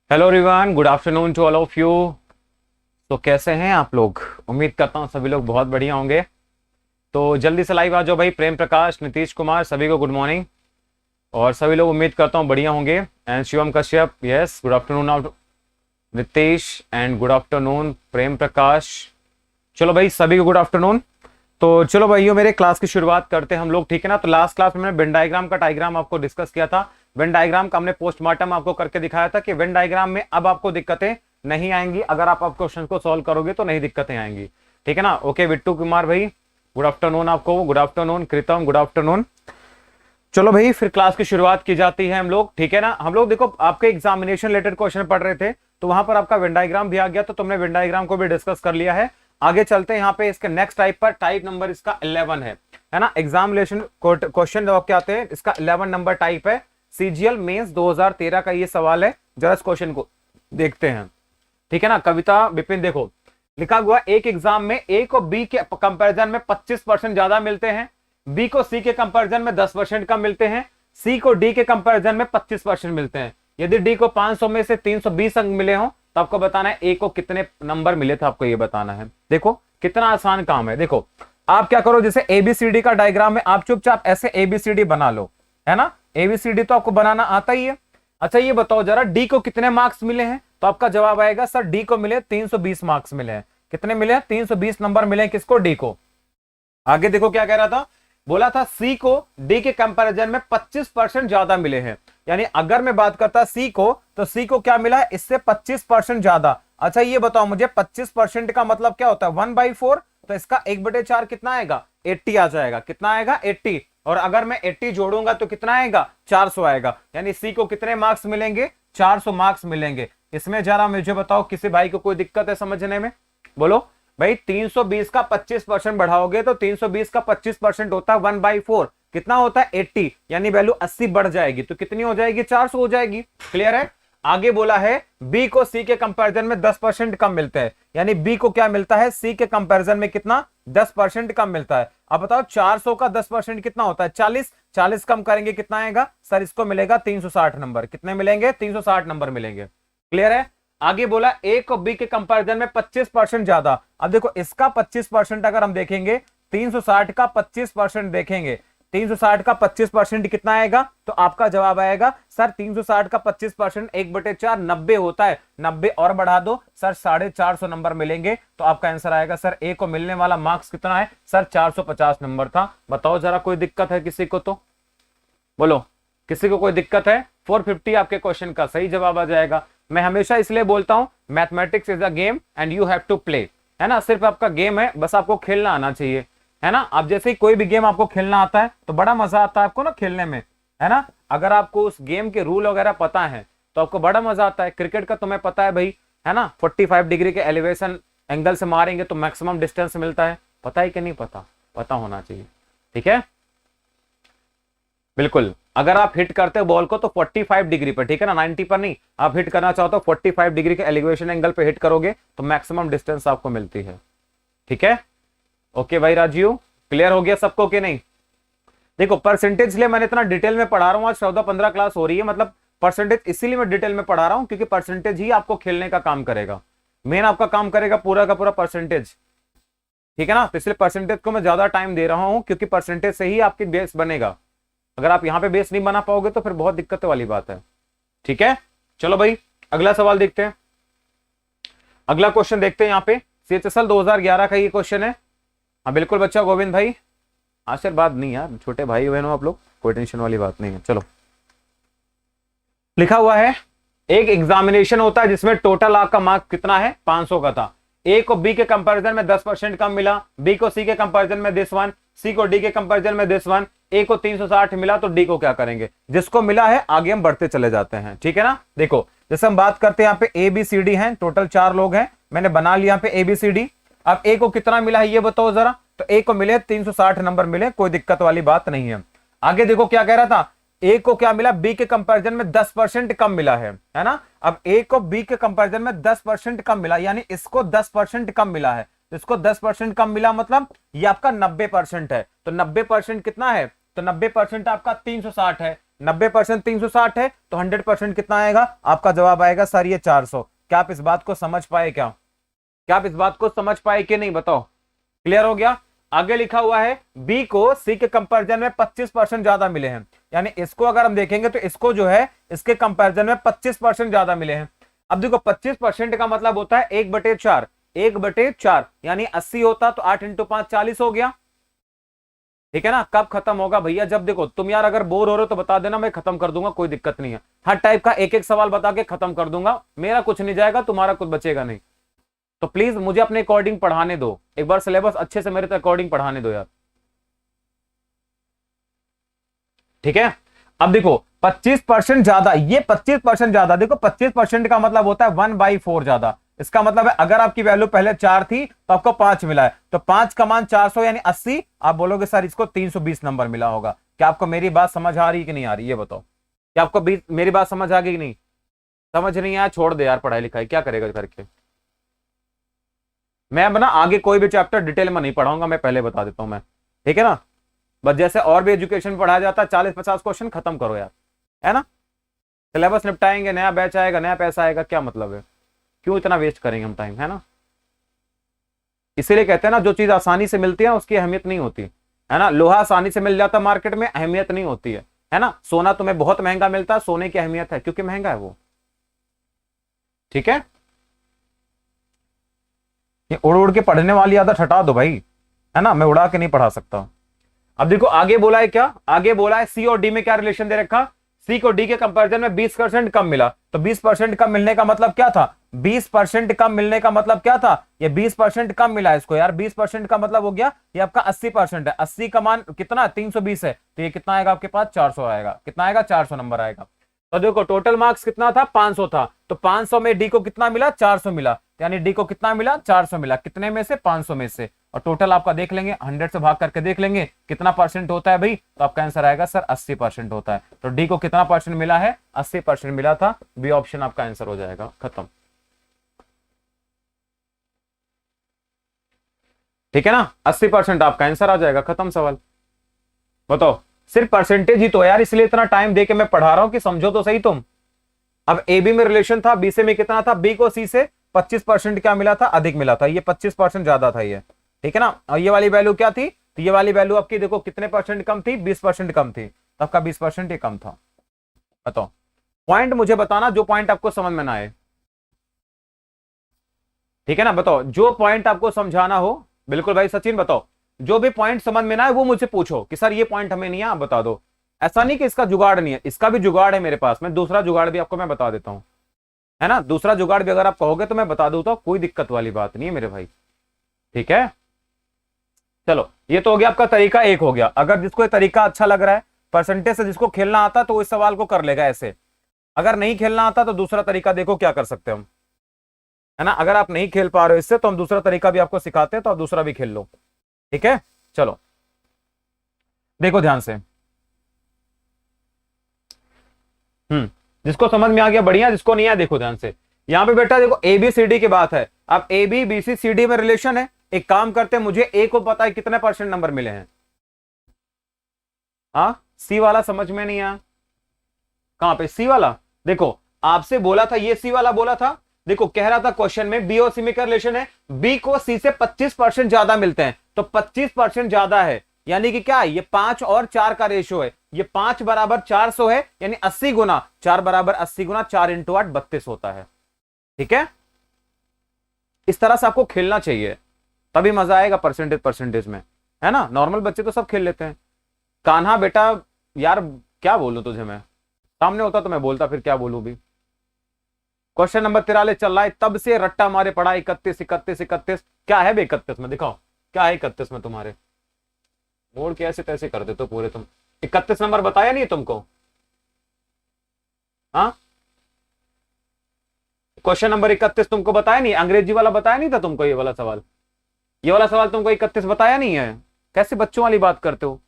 Hello everyone, good afternoon to all of you. तो कैसे हैं आप लोग? उम्मीद करता हूं सभी लोग बहुत बढ़िया होंगे। तो जल्दी से लाइव आ जाओ भाई। प्रेम प्रकाश, नीतीश कुमार, सभी को गुड मॉर्निंग। और सभी लोग उम्मीद करता हूं बढ़िया होंगे। And Shivam Kashyap, yes good afternoon आउट Nitish and good afternoon Prem Prakash. चलो भाई सभी को गुड आफ्टरनून। तो चलो भाइयों, मेरे क्लास की शुरुआत करते हैं हम लोग, ठीक है ना। तो लास्ट क्लास में मैंने वेन डायग्राम का डायग्राम आपको डिस्कस किया था। वेन डायग्राम का हमने पोस्टमार्टम आपको करके दिखाया था कि वेन डायग्राम में अब आपको दिक्कतें नहीं आएंगी। अगर आप क्वेश्चन को सॉल्व करोगे तो नहीं दिक्कतें आएंगी, ठीक है ना। ओके बिट्टू कुमार भाई, गुड आफ्टरनून आपको। गुड आफ्टरनून कृतम, गुड आफ्टरनून। चलो भाई फिर क्लास की शुरुआत की जाती है हम लोग, ठीक है ना। हम लोग देखो आपके एग्जामिनेशन रिलेटेड क्वेश्चन पढ़ रहे थे, तो वहां पर आपका वेन डायग्राम भी आ गया, तो तुमने वेन डायग्राम को भी डिस्कस कर लिया है। आगे चलते हैं यहाँ पे इसके नेक्स्ट टाइप पर। टाइप नंबर इसका 11 है ना। एग्जामिनेशन क्वेश्चन क्या आते हैं, इसका 11 नंबर टाइप है। सीजीएल मेंस 2013 का ये सवाल है। जरा इस क्वेश्चन को देखते हैं, ठीक है ना। कविता विपिन, देखो लिखा हुआ एक एग्जाम में ए को बी के कंपैरिजन में 25% ज्यादा मिलते हैं, बी को सी के कंपैरिजन में 10% कम मिलते हैं, सी को डी के कंपैरिजन में 25% मिलते हैं। यदि डी को 500 में से 320 अंक मिले हों तो आपको बताना है ए को कितने नंबर मिले थे, आपको ये बताना है। देखो कितना आसान काम है। देखो आप क्या करो, जैसे एबीसीडी का डायग्राम है, आप चुपचाप ऐसे एबीसीडी बना लो, है ना। एबीसीडी तो आपको बनाना आता ही है। अच्छा ये बताओ जरा डी को कितने मार्क्स मिले हैं, तो आपका जवाब आएगा सर डी को मिले 320 मार्क्स मिले हैं। कितने मिले हैं? 320 नंबर मिले हैं किसको? डी को। आगे देखो क्या कह रहा था, बोला था सी को डी के कंपैरिजन में 25% ज्यादा मिले हैं। यानी अगर मैं बात करता सी को, तो सी को क्या मिला है? इससे 25% ज्यादा। अच्छा ये बताओ मुझे 25% का मतलब क्या होता है? 1/4, तो इसका 1/4 कितना आएगा? 80 आ जाएगा। कितना आएगा? 80। और अगर मैं 80 जोड़ूंगा तो कितना आएगा? 400 आएगा। यानी सी को कितने मार्क्स मिलेंगे? 400 मार्क्स मिलेंगे। इसमें जरा मुझे बताओ किसी भाई को कोई दिक्कत है समझने में? बोलो भाई। 320 का 25% बढ़ाओगे तो 320 का 25% होता है 1/4। कितना होता है? 80। यानी वैल्यू 80 बढ़ जाएगी तो कितनी हो जाएगी? 400 हो जाएगी। क्लियर है। आगे बोला है बी को सी के कंपैरिजन में 10% कम मिलता है। यानी बी को क्या मिलता है? सी के कंपैरिजन में कितना? 10% कम मिलता है। अब बताओ 400 का 10% कितना होता है? 40। 40 कम करेंगे कितना आएगा? सर इसको मिलेगा 360 नंबर। कितने मिलेंगे? 360 नंबर मिलेंगे। क्लियर है। आगे बोला ए को बी के कंपैरिजन में 25% ज्यादा। अब देखो इसका 25% अगर हम देखेंगे, 360 का 25% देखेंगे, 360 का 25% कितना आएगा? तो आपका जवाब आएगा सर 360 का 25% 1/4 90 होता है। 90 और बढ़ा दो सर 450 नंबर मिलेंगे। तो आपका आंसर आएगा सर ए को मिलने वाला मार्क्स कितना है? सर 450 नंबर था। बताओ जरा कोई दिक्कत है किसी को? तो बोलो किसी को कोई दिक्कत है? 450 आपके क्वेश्चन का सही जवाब आ जाएगा। मैं हमेशा इसलिए बोलता हूं mathematics is a game and you have to play, है ना। सिर्फ आपका गेम है, बस आपको खेलना आना चाहिए, है ना। आप जैसे ही कोई भी गेम आपको खेलना आता है तो बड़ा मजा आता है आपको ना खेलने में, है ना। अगर आपको उस गेम के रूल वगैरह पता है तो आपको बड़ा मजा आता है। क्रिकेट का तुम्हें पता है भाई, है ना। 45 डिग्री के एलिवेशन एंगल से मारेंगे तो मैक्सिमम डिस्टेंस मिलता है। पता है कि नहीं पता? पता होना चाहिए, ठीक है। बिल्कुल। अगर आप हिट करते हो बॉल को तो 45 डिग्री पर, ठीक है ना, 90 पर नहीं। आप हिट करना चाहो तो 45 डिग्री के एलिवेशन एंगल पे हिट करोगे तो मैक्सिमम डिस्टेंस आपको मिलती है, ठीक है। ओके भाई राजीव, क्लियर हो गया सबको कि नहीं? देखो परसेंटेज लिए मैंने इतना डिटेल में पढ़ा रहा हूं, आज 14-15 क्लास हो रही है, मतलब परसेंटेज इसीलिए मैं डिटेल में पढ़ा रहा हूं क्योंकि परसेंटेज ही आपको खेलने का काम करेगा। मेन आपका काम करेगा पूरा का पूरा परसेंटेज, ठीक है ना। तो इसलिए परसेंटेज को मैं ज्यादा टाइम दे रहा हूं क्योंकि परसेंटेज से ही आपकी बेस बनेगा। अगर आप यहां पे बेस नहीं बना पाओगे तो फिर बहुत दिक्कत वाली बात है, ठीक है। चलो भाई अगला सवाल देखते हैं। अगला क्वेश्चन देखते हैं यहाँ पे। सीएचएसएल 2011 का ये क्वेश्चन है। हाँ बिल्कुल बच्चा गोविंद भाई, आशीर्वाद नहीं यार, छोटे भाई बहनों आप लोग, कोई टेंशन वाली बात नहीं है। चलो लिखा हुआ है एक एग्जामिनेशन होता है जिसमें टोटल आपका मार्क्स कितना है? 500 का था। ए को बी के कंपैरिजन में 10% कम मिला, बी को सी के कंपैरिजन में दिस वन, सी को डी के कंपैरिजन में दिस वन, ए को 360 मिला तो डी को क्या करेंगे? जिसको मिला है आगे हम बढ़ते चले जाते हैं, ठीक है ना। देखो जैसे हम बात करते हैं यहाँ पे ए बी सी डी है, टोटल 4 लोग हैं, मैंने बना लिया यहाँ पे ए बी सी डी। अब ए को कितना मिला है ये बताओ जरा। तो ए को मिले 360 नंबर मिले, कोई दिक्कत वाली बात नहीं है। आगे देखो क्या कह रहा था, ए को क्या मिला? बी के कंपैरिजन में 10% कम मिला है ना। अब ए को बी के कंपैरिजन में 10% कम मिला, यानी इसको 10% कम मिला है। तो इसको 10% कम मिला मतलब ये आपका 90% है। तो 90% कितना है? तो 90% आपका 360 है। 90% 360 है तो 100% कितना आएगा? आपका जवाब आएगा सर ये 400। क्या आप इस बात को समझ पाए? क्या आप इस बात को समझ पाए कि नहीं? बताओ, क्लियर हो गया? आगे लिखा हुआ है बी को सी के कंपैरिजन में 25% ज्यादा मिले हैं, यानी इसको अगर हम देखेंगे तो इसको जो है इसके कंपैरिजन में 25% ज्यादा मिले हैं। अब देखो 25% का मतलब होता है 1/4, 1/4 यानी 80 होता तो 8 × 5 40 हो गया। ठीक है ना? कब खत्म होगा भैया? जब देखो तुम यार अगर बोर हो रहे हो तो बता देना, मैं खत्म कर दूंगा, कोई दिक्कत नहीं है। हर टाइप का एक एक सवाल बता के खत्म कर दूंगा, मेरा कुछ नहीं जाएगा, तुम्हारा कुछ बचेगा नहीं। तो प्लीज मुझे अपने अकॉर्डिंग पढ़ाने दो, एक बार सिलेबस अच्छे से मेरे अकॉर्डिंग पढ़ाने दो यार। ठीक है? अब देखो 25% ज्यादा, ये 25% ज्यादा, देखो 25% का मतलब होता है 1/4 ज्यादा। इसका मतलब है अगर आपकी वैल्यू पहले 4 थी तो आपको 5 मिला है, तो 5 का मान 400 यानी 80। आप बोलोगे सर इसको 320 नंबर मिला होगा। क्या आपको मेरी बात समझ आ रही है कि नहीं आ रही? ये बताओ, क्या आपको मेरी बात समझ आ गई कि नहीं? समझ नहीं आया, छोड़ दे यार पढ़ाई लिखाई, क्या करेगा करके। मैं ना आगे कोई भी चैप्टर डिटेल में नहीं पढ़ाऊंगा, मैं पहले बता देता हूं मैं। ठीक है ना? बस जैसे और भी एजुकेशन में पढ़ाया जाता है 40-50 क्वेश्चन खत्म करो यार, है ना? सिलेबस निपटाएंगे, नया बैच आएगा, नया पैसा आएगा, क्या मतलब है? क्यों इतना वेस्ट करेंगे हम टाइम, है ना? इसीलिए कहते हैं ना जो चीज आसानी से मिलती है उसकी अहमियत नहीं होती, है ना? लोहा आसानी से मिल जाता मार्केट में, अहमियत नहीं होती है ना? सोना तुम्हें बहुत महंगा मिलता है, सोने की अहमियत है क्योंकि महंगा है वो। ठीक है? ये उड़ उड़ के पढ़ने वाली आदत हटा दो भाई, है ना? मैं उड़ा के नहीं पढ़ा सकता। अब देखो आगे बोला है क्या? आगे बोला है सी और डी में क्या रिलेशन दे रखा? सी को डी के कंपैरिजन में 20% कम मिला, तो 20% कम मिलने का मतलब क्या था? 20% कम मिलने का मतलब क्या था? ये 20% कम मिला इसको यार। 20% का मतलब हो गया ये आपका 80% है। 80 का मान कितना? 320 है, तो ये कितना आएगा आपके पास? 400 आएगा। कितना आएगा? 400 नंबर आएगा। तो देखो टोटल मार्क्स कितना था? 500 था, तो 500 में डी को कितना मिला? 400 मिला, यानी डी को कितना मिला? 400 मिला। कितने में से? 500 में से। और टोटल आपका देख लेंगे, 100 से भाग करके देख लेंगे कितना परसेंट होता है भाई, तो आपका आंसर आएगा सर 80% होता है। तो डी को कितना परसेंट मिला है? 80% मिला था। बी ऑप्शन आपका आंसर हो जाएगा, खत्म। ठीक है ना? 80% आपका आंसर आ जाएगा, खत्म सवाल। बताओ, सिर्फ परसेंटेज ही तो है यार, इसलिए इतना टाइम दे के मैं पढ़ा रहा हूं कि समझो तो सही तुम। अब ए बी में रिलेशन था, बी से में कितना था? बी को सी से 25% क्या मिला था? अधिक मिला था, ये 25% ज्यादा था ये। ठीक है ना? और ये वाली वैल्यू क्या थी? तो ये वाली वैल्यू आपकी देखो कितने परसेंट कम थी? 20% कम थी, तो आपका 20% ही कम था। बताओ, पॉइंट मुझे बताना जो पॉइंट आपको समझ में ना आए। ठीक है ना? बताओ जो पॉइंट आपको समझाना हो। बिल्कुल भाई सचिन, बताओ जो भी पॉइंट समझ में ना आए वो मुझे पूछो कि सर ये पॉइंट हमें नहीं है, आप बता दो। ऐसा नहीं कि इसका जुगाड़ नहीं है, इसका भी जुगाड़ है मेरे पास, मैं दूसरा जुगाड़ भी आपको मैं बता देता हूं, है ना? दूसरा जुगाड़ भी अगर आप कहोगे तो मैं बता दूं, तो कोई दिक्कत वाली बात नहीं है मेरे भाई। ठीक है? चलो ये तो हो गया आपका तरीका एक हो गया। अगर जिसको ये तरीका अच्छा लग रहा है, परसेंटेज से जिसको खेलना आता तो इस सवाल को कर लेगा ऐसे। अगर नहीं खेलना आता तो दूसरा तरीका देखो क्या कर सकते हैं हम, है ना? अगर आप नहीं खेल पा रहे हो इससे तो हम दूसरा तरीका भी आपको सिखाते हैं, तो आप दूसरा भी खेल लो। ठीक है? चलो देखो ध्यान से। जिसको समझ में आ गया बढ़िया, जिसको नहीं आया देखो ध्यान से। यहां पे बेटा देखो ए बी सी डी की बात है। अब A B B C C D में रिलेशन है। एक काम करते हैं, मुझे ए को पता है कितने परसेंट नंबर मिले हैं। हाँ, सी वाला समझ में नहीं आया। कहां पे सी वाला? देखो आपसे बोला था, ये सी वाला बोला था। देखो कह रहा था क्वेश्चन में बी और सी में क्या रिलेशन है? बी को सी से 25% ज्यादा मिलते हैं, तो 25% ज्यादा है, यानी कि क्या? ये 5 और 4 का रेशियो है। ये 5 बराबर 400 है, यानी 80 गुना 4 बराबर 80 गुना 4 × 8 32 होता है। ठीक है? इस तरह से आपको खेलना चाहिए, तभी मजा आएगा परसेंटेज परसेंटेज में, है ना? नॉर्मल बच्चे तो सब खेल लेते हैं। कान्हा बेटा यार क्या बोलूं तुझे, मैं सामने होता तो मैं बोलता, फिर क्या बोलूं भी। क्वेश्चन नंबर 43 चल रहा है, तब से रट्टा मारे पड़ा 31 31 31। क्या है बे 31 में? दिखाओ क्या है 31 में तुम्हारे। मोड़ के ऐसे तैसे कर देते हो पूरे तुम। 31 नंबर बताया नहीं तुमको? हाँ, क्वेश्चन नंबर 31 तुमको बताया नहीं? अंग्रेजी वाला बताया नहीं था तुमको? ये वाला सवाल, ये वाला सवाल तुमको 31 बताया नहीं है? कैसे बच्चों वाली बात करते हो?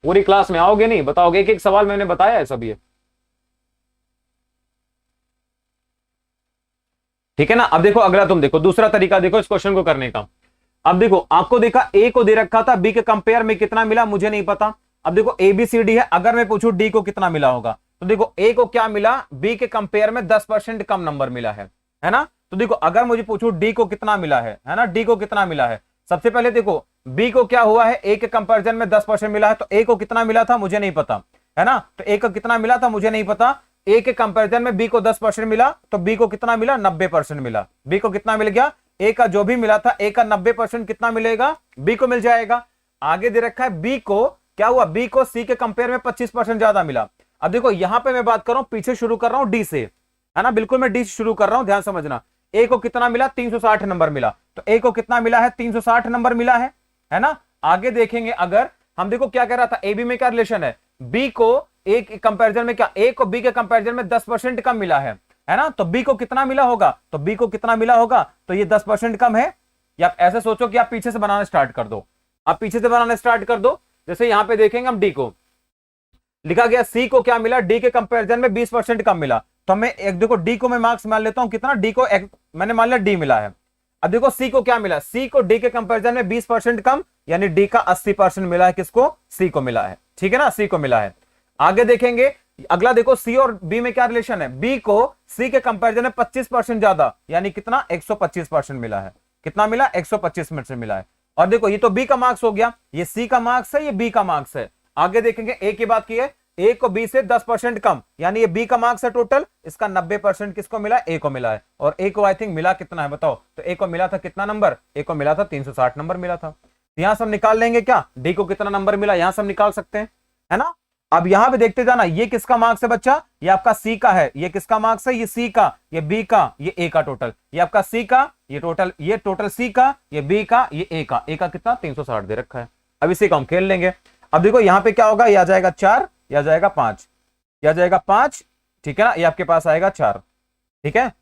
पूरी क्लास में आओगे नहीं, बताओगे एक एक सवाल मैंने बताया है सब ये। ठीक है ना? अब देखो अगला, तुम देखो दूसरा तरीका देखो इस क्वेश्चन को करने का। अब देखो आपको देखा ए को दे रखा था, बी के कंपेयर में कितना मिला मुझे नहीं पता। अब देखो ए बी सी डी है, अगर मैं पूछूं डी को कितना मिला होगा, तो देखो ए को क्या मिला, बी के कंपेयर में 10% कम नंबर मिला है ना। तो देखो अगर मुझे पूछूं डी को कितना मिला है ना, डी को कितना मिला है, सबसे पहले देखो बी को क्या हुआ है, ए के कंपेरिजन में 10% मिला है, तो ए को कितना मिला था मुझे नहीं पता, है ना। तो ए को कितना मिला था मुझे नहीं पता, ए के कंपेरिजन में बी को 10% मिला, तो बी को कितना मिला 90% मिला। बी को कितना मिल गया, ए का जो भी मिला था ए का 90% कितना मिलेगा, बी को मिल जाएगा। आगे दे रखा है बी को क्या हुआ, बी को सी के कंपेयर में 25% ज्यादा मिला। अब देखो यहां पे मैं बात कर रहा हूं, पीछे शुरू कर रहा हूं डी से, है ना, बिल्कुल मैं डी से शुरू कर रहा हूं, ध्यान समझना। ए को कितना मिला 360 नंबर मिला, तो ए को कितना मिला है 360 नंबर मिला है ना। आगे देखेंगे अगर हम, देखो क्या कह रहा था, ए बी में क्या रिलेशन है, बी को ए के कंपैरिजन में क्या, ए को बी के कंपैरिजन में 10% कम मिला है ना। तो बी को कितना मिला होगा, तो बी को कितना मिला होगा, तो ये 10% कम है। या आप ऐसे सोचो कि आप पीछे से बनाना स्टार्ट कर दो, आप पीछे से बनाना स्टार्ट कर दो। जैसे यहां पे देखेंगे हम डी को लिखा गया, सी को क्या मिला, डी के कंपैरिजन में 20% कम मिला। तो मैं एक देखो डी को मैं मार्क्स मान लेता हूं कितना, डी को मैंने मान लिया डी मिला है। अब देखो सी को क्या मिला, सी को डी के कंपैरिजन में 20% कम, यानी डी का 80% मिला है, किसको, सी को मिला है, ठीक है ना, सी को मिला है। आगे देखेंगे अगला, देखो सी और बी में क्या रिलेशन है, बी को सी के कंपैरिजन में 25% ज्यादा, यानी कितना 125% मिला है, कितना मिला 125% मिला है। और देखो ये तो बी का मार्क्स हो गया, ये सी का मार्क्स है, ये बी का मार्क्स है। आगे देखेंगे ए की बात की है, ए को बी से 10% कम, यानी ये बी का मार्क्स है टोटल, इसका 90% किसको मिला, ए को मिला है। और ए को आई थिंक मिला कितना है बताओ, तो ए को मिला था कितना नंबर, ए को मिला था 360 नंबर मिला था। यहां सब निकाल लेंगे क्या, डी को कितना नंबर मिला, यहां सब निकाल सकते हैं, है ना। अब यहां पे देखते जाना, ये किसका मार्क्स है बच्चा, ये आपका सी का है, ये किसका मार्क्स है, ये सी का, ये बी का, ये ए का टोटल, ये आपका सी का, ये टोटल सी का, ये बी का, ये ए का, ए का कितना 360 दे रखा है। अब इसी को हम खेल लेंगे। अब देखो यहां पे क्या होगा, ये आ जाएगा 4, या जाएगा 5, या जाएगा 5, ठीक है ना, ये आपके पास आएगा 4, ठीक है,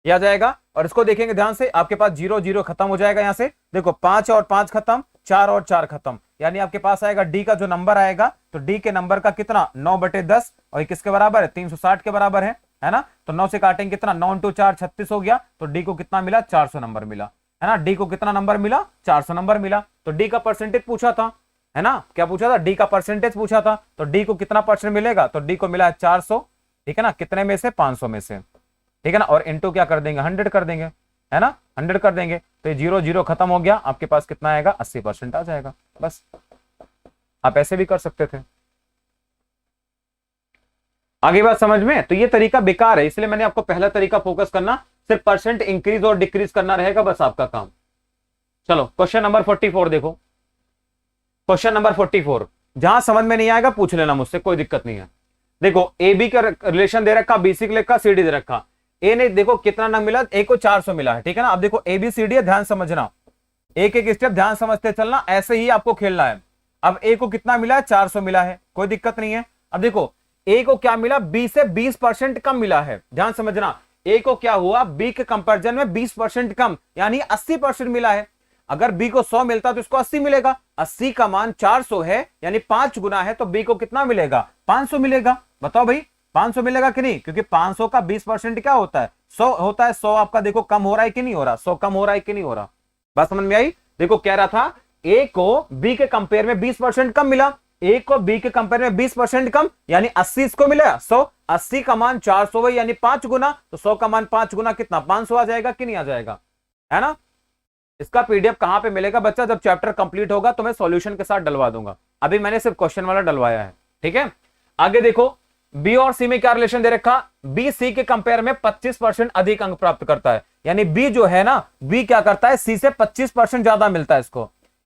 ये आ जाएगा। और इसको देखेंगे ध्यान से, आपके पास 0 0 खत्म हो जाएगा, यहां से देखो 5 और 5 खत्म, 4 और 4 खत्म, यानी आपके पास आएगा डी का जो नंबर आएगा, तो डी के नंबर का कितना 9/10, और ये किसके बराबर है 360 के बराबर है ना। तो 9 से काटेंगे कितना, 9 × 4 36 हो गया, तो डी को कितना मिला 400 नंबर मिला, है ना। डी को कितना नंबर मिला 400 नंबर मिला। तो डी का परसेंटेज पूछा था, है ना, क्या पूछा था, डी का परसेंटेज पूछा था, तो डी को कितना परसेंट मिलेगा, तो डी को मिला है 400, ठीक है ना, कितने में से 500 में से, ठीक है ना। और इंटू क्या कर देंगे 100 कर देंगे, है ना, 100 कर देंगे, तो ये 0 0 खत्म हो गया, आपके पास कितना आएगा 80% आ जाएगा। बस आप ऐसे भी कर सकते थे। आगे बात समझ में, तो ये तरीका बेकार है, इसलिए मैंने आपको पहला तरीका फोकस करना, सिर्फ परसेंट इंक्रीज और डिक्रीज करना रहेगा, बस आपका काम। चलो क्वेश्चन नंबर 44 देखो, क्वेश्चन नंबर 44, जहां समझ में नहीं आएगा पूछ लेना मुझसे, कोई दिक्कत नहीं है। देखो ए बी का रिलेशन दे रखा, बी सी के लिखा, सी डी दे रखा। ए ने देखो कितना नंबर मिला, ए को 400 मिला है, ठीक है ना। अब देखो ए बी सी डी है, ध्यान समझना, एक एक स्टेप ध्यान समझते चलना, ऐसे ही आपको खेलना है। अब ए को कितना मिला है 400 मिला है, कोई दिक्कत नहीं है। अब देखो ए को क्या मिला, बी से 20% कम मिला है, ध्यान समझना। ए को क्या हुआ, बी के कंपैरिजन में 20% कम, यानी 80% मिला है। अगर बी को 100 मिलता तो इसको 80 मिलेगा, 80 का मान 400 है, यानी 5 गुना है, तो बी को कितना मिलेगा 500 मिलेगा। बताओ भाई 500 मिलेगा कि नहीं, क्योंकि 500 का 20% क्या होता है 100 होता है। 100 आपका देखो कम हो रहा है कि नहीं हो रहा, 100 कम हो रहा है कि नहीं हो रहा, बात समझ में आई। देखो कह रहा था ए को बी के कंपेयर में 20% कम मिला, ए को बी के कंपेयर में 20% कम, यानी 80 इसको मिला 100, 80 का मान 400 है, यानी 5 गुना, तो 100 का मान 5 गुना कितना 500 आ जाएगा कि नहीं आ जाएगा, है ना। इसका पीडीएफ कहां पे मिलेगा बच्चा, जब चैप्टर कंप्लीट होगा तो मैं सॉल्यूशन के साथ डलवा दूंगा, अभी मैंने सिर्फ क्वेश्चन वाला डलवाया है, ठीक है। आगे देखो बी और सी में क्या रिलेशन दे रखा, बी सी के कंपेयर में 25% अधिक अंक प्राप्त करता है, यानी बी जो है ना, बी क्या करता है सी से 25% ज्यादा मिलता है